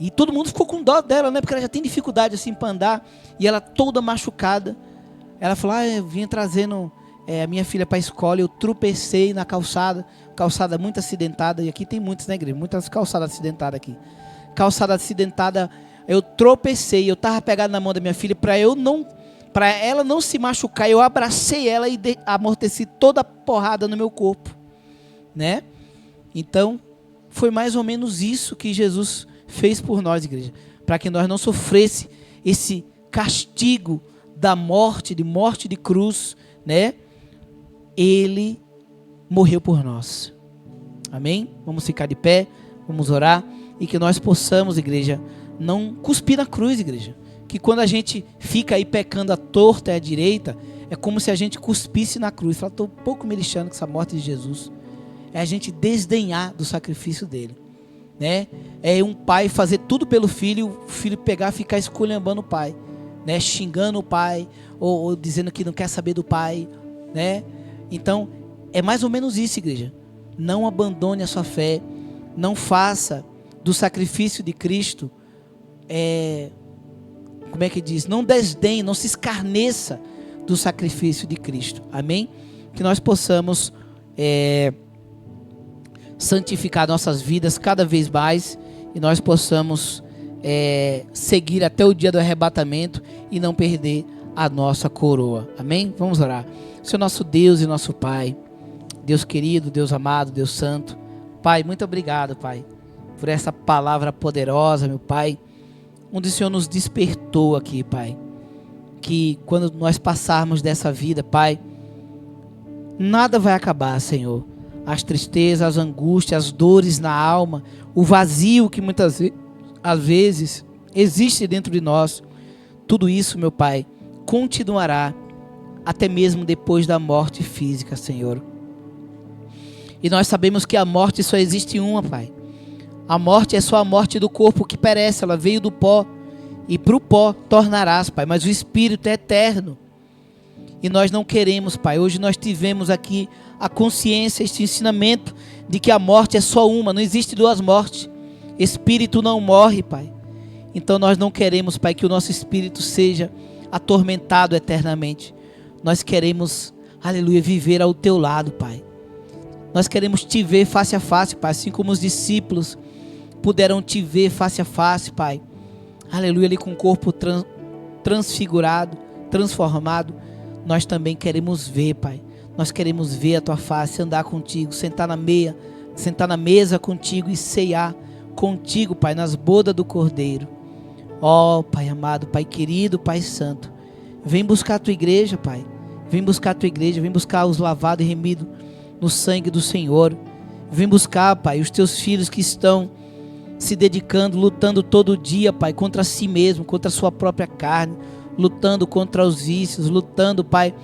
E todo mundo ficou com dó dela, né? Porque ela já tem dificuldade assim para andar, e ela toda machucada. Ela falou, eu vinha trazendo a minha filha para a escola, eu tropecei na calçada muito acidentada, e aqui tem muitas, né, igreja? Muitas calçadas acidentadas aqui. Calçada acidentada, eu tropecei, eu estava pegado na mão da minha filha, para ela não se machucar, eu abracei ela e amorteci toda a porrada no meu corpo, né? Então, foi mais ou menos isso que Jesus fez por nós, igreja, para que nós não sofresse esse castigo da morte, de cruz, né? Ele morreu por nós. Amém? Vamos ficar de pé, vamos orar, e que nós possamos, igreja, não cuspir na cruz, igreja. Que quando a gente fica aí pecando à torta e à direita, é como se a gente cuspisse na cruz. Fala, estou um pouco me lixando com essa morte de Jesus. É a gente desdenhar do sacrifício dele, né? É um pai fazer tudo pelo filho, o filho pegar e ficar esculhambando o pai, né? Xingando o pai, ou dizendo que não quer saber do pai, né? Então, é mais ou menos isso, igreja. Não abandone a sua fé, não faça do sacrifício de Cristo, como é que diz? Não desdenhe, não se escarneça do sacrifício de Cristo. Amém? Que nós possamos santificar nossas vidas cada vez mais, e nós possamos seguir até o dia do arrebatamento e não perder a nossa coroa. Amém? Vamos orar. Senhor nosso Deus e nosso Pai, Deus querido, Deus amado, Deus santo, Pai, muito obrigado, Pai, por essa palavra poderosa, meu Pai, onde o Senhor nos despertou aqui, Pai, que quando nós passarmos dessa vida, Pai, nada vai acabar, Senhor. As tristezas, as angústias, as dores na alma, o vazio que muitas vezes existe dentro de nós, tudo isso, meu Pai, continuará até mesmo depois da morte física, Senhor. E nós sabemos que a morte só existe uma, Pai. A morte é só a morte do corpo que perece, ela veio do pó, e para o pó tornarás, Pai, mas o Espírito é eterno. E nós não queremos, Pai, hoje nós tivemos aqui a consciência, este ensinamento de que a morte é só uma, não existe duas mortes. Espírito não morre, Pai. Então nós não queremos, Pai, que o nosso espírito seja atormentado eternamente. Nós queremos, aleluia, viver ao Teu lado, Pai. Nós queremos te ver face a face, Pai, assim como os discípulos puderam te ver face a face, Pai. Aleluia, ali com o corpo transfigurado, transformado. Nós também queremos ver, Pai. Nós queremos ver a tua face, andar contigo, sentar na mesa contigo e ceiar contigo, Pai, nas bodas do Cordeiro. Ó, Pai amado, Pai querido, Pai santo, vem buscar a tua igreja, Pai. Vem buscar a tua igreja, vem buscar os lavados e remidos no sangue do Senhor. Vem buscar, Pai, os teus filhos que estão se dedicando, lutando todo dia, Pai, contra si mesmo, contra a sua própria carne, lutando contra os vícios, lutando, Pai,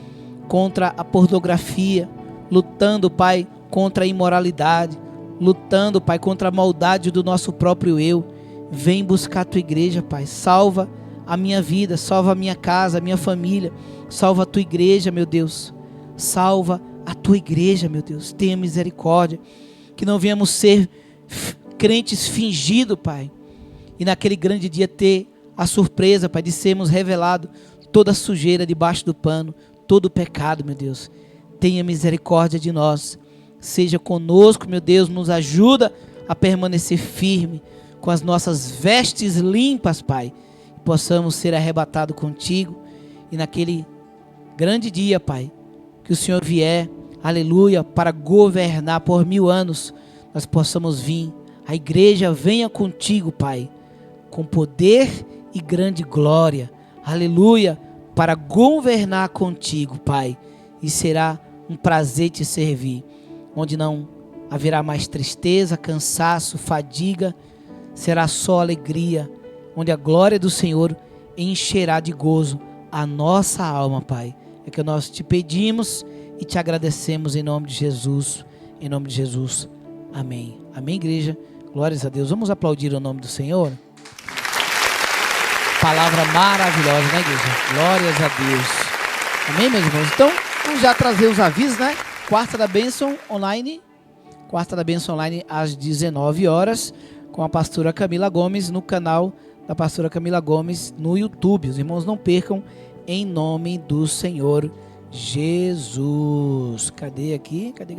contra a pornografia, lutando, Pai, contra a imoralidade, lutando, Pai, contra a maldade do nosso próprio eu. Vem buscar a tua igreja, Pai. Salva a minha vida, salva a minha casa, a minha família. Salva a tua igreja, meu Deus. Salva a tua igreja, meu Deus. Tenha misericórdia. Que não venhamos ser crentes fingidos, Pai. E naquele grande dia ter a surpresa, Pai, de sermos revelados toda a sujeira debaixo do pano, todo o pecado, meu Deus. Tenha misericórdia de nós. Seja conosco, meu Deus. Nos ajuda a permanecer firme, com as nossas vestes limpas, Pai. E possamos ser arrebatados contigo. E naquele grande dia, Pai, que o Senhor vier, aleluia, para governar por 1000 anos, nós possamos vir. A igreja venha contigo, Pai, com poder e grande glória, aleluia, para governar contigo, Pai. E será um prazer te servir, onde não haverá mais tristeza, cansaço, fadiga, será só alegria, onde a glória do Senhor encherá de gozo a nossa alma, Pai. É que nós te pedimos e te agradecemos em nome de Jesus, em nome de Jesus. Amém. Amém, igreja. Glórias a Deus. Vamos aplaudir o nome do Senhor. Palavra maravilhosa, né, igreja? Glórias a Deus. Amém, meus irmãos? Então, vamos já trazer os avisos, né? Quarta da Bênção online. Quarta da Bênção online às 19 horas, com a pastora Camila Gomes, no canal da pastora Camila Gomes no YouTube. Os irmãos não percam, em nome do Senhor Jesus. Cadê aqui? Cadê?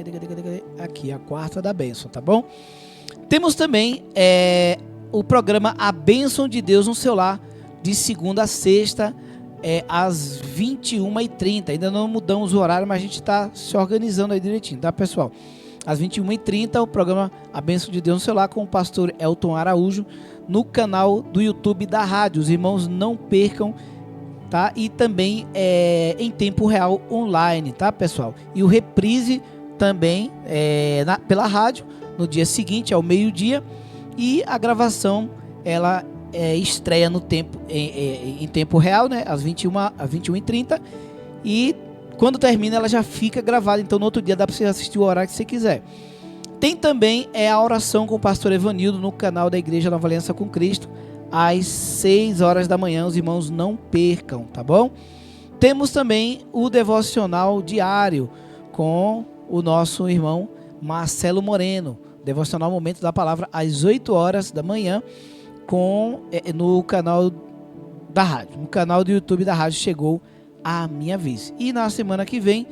Aqui, a Quarta da Bênção, tá bom? Temos também o programa A Bênção de Deus no seu lar, de segunda a sexta, às 21h30. Ainda não mudamos o horário, mas a gente está se organizando aí direitinho, tá, pessoal? Às 21h30, o programa A Bênção de Deus no seu lar, com o pastor Elton Araújo, no canal do YouTube da rádio. Os irmãos não percam, tá? E também em tempo real online, tá, pessoal? E o reprise também pela rádio, no dia seguinte, ao meio-dia. E a gravação, ela estreia no tempo, em tempo real, né? Às 21h30. E quando termina, ela já fica gravada. Então, no outro dia, dá para você assistir o horário que você quiser. Tem também a oração com o pastor Evanildo no canal da Igreja Nova Aliança com Cristo, às 6 horas da manhã. Os irmãos não percam, tá bom? Temos também o devocional diário com o nosso irmão Marcelo Moreno. Devocional Momento da Palavra, às 8 horas da manhã, no canal da rádio. No canal do YouTube da rádio Chegou a Minha Vez. E na semana que vem,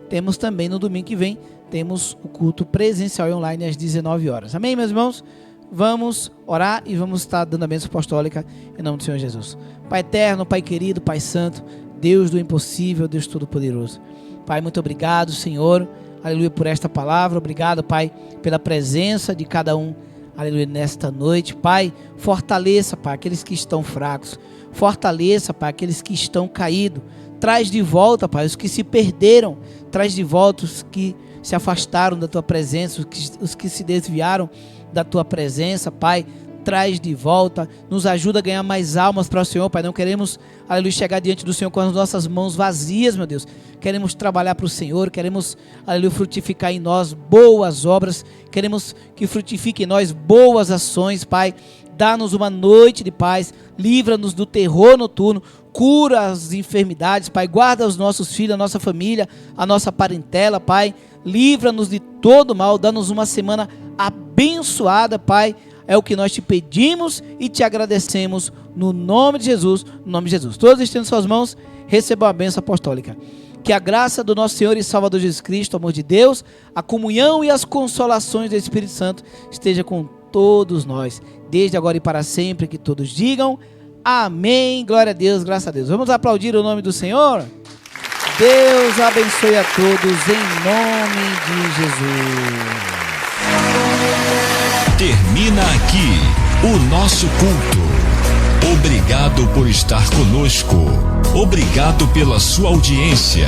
temos também, no domingo que vem, temos o culto presencial e online às 19 horas. Amém, meus irmãos? Vamos orar e vamos estar dando a bênção apostólica em nome do Senhor Jesus. Pai eterno, Pai querido, Pai santo, Deus do impossível, Deus todo-poderoso. Pai, muito obrigado, Senhor, aleluia, por esta palavra. Obrigado, Pai, pela presença de cada um, aleluia, nesta noite. Pai, fortaleça, Pai, aqueles que estão fracos. Fortaleça, Pai, aqueles que estão caídos. Traz de volta, Pai, os que se perderam. Traz de volta os que se afastaram da Tua presença, os que se desviaram da Tua presença, Pai. Traz de volta, nos ajuda a ganhar mais almas para o Senhor, Pai. Não queremos, aleluia, chegar diante do Senhor com as nossas mãos vazias, meu Deus. Queremos trabalhar para o Senhor, queremos, aleluia, frutificar em nós boas obras, queremos que frutifique em nós boas ações, Pai. Dá-nos uma noite de paz, livra-nos do terror noturno, cura as enfermidades, Pai. Guarda os nossos filhos, a nossa família, a nossa parentela, Pai. Livra-nos de todo mal, dá-nos uma semana abençoada, Pai. É o que nós te pedimos e te agradecemos no nome de Jesus, no nome de Jesus. Todos estendendo suas mãos, recebam a bênção apostólica. Que a graça do nosso Senhor e Salvador Jesus Cristo, o amor de Deus, a comunhão e as consolações do Espírito Santo esteja com todos nós, desde agora e para sempre, que todos digam amém, glória a Deus, graças a Deus. Vamos aplaudir o nome do Senhor? Deus abençoe a todos em nome de Jesus. Termina aqui o nosso culto. Obrigado por estar conosco. Obrigado pela sua audiência.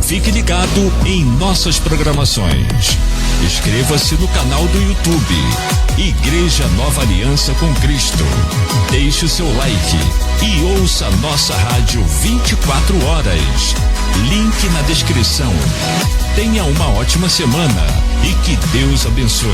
Fique ligado em nossas programações. Inscreva-se no canal do YouTube Igreja Nova Aliança com Cristo. Deixe o seu like e ouça nossa rádio 24 horas. Link na descrição. Tenha uma ótima semana e que Deus abençoe.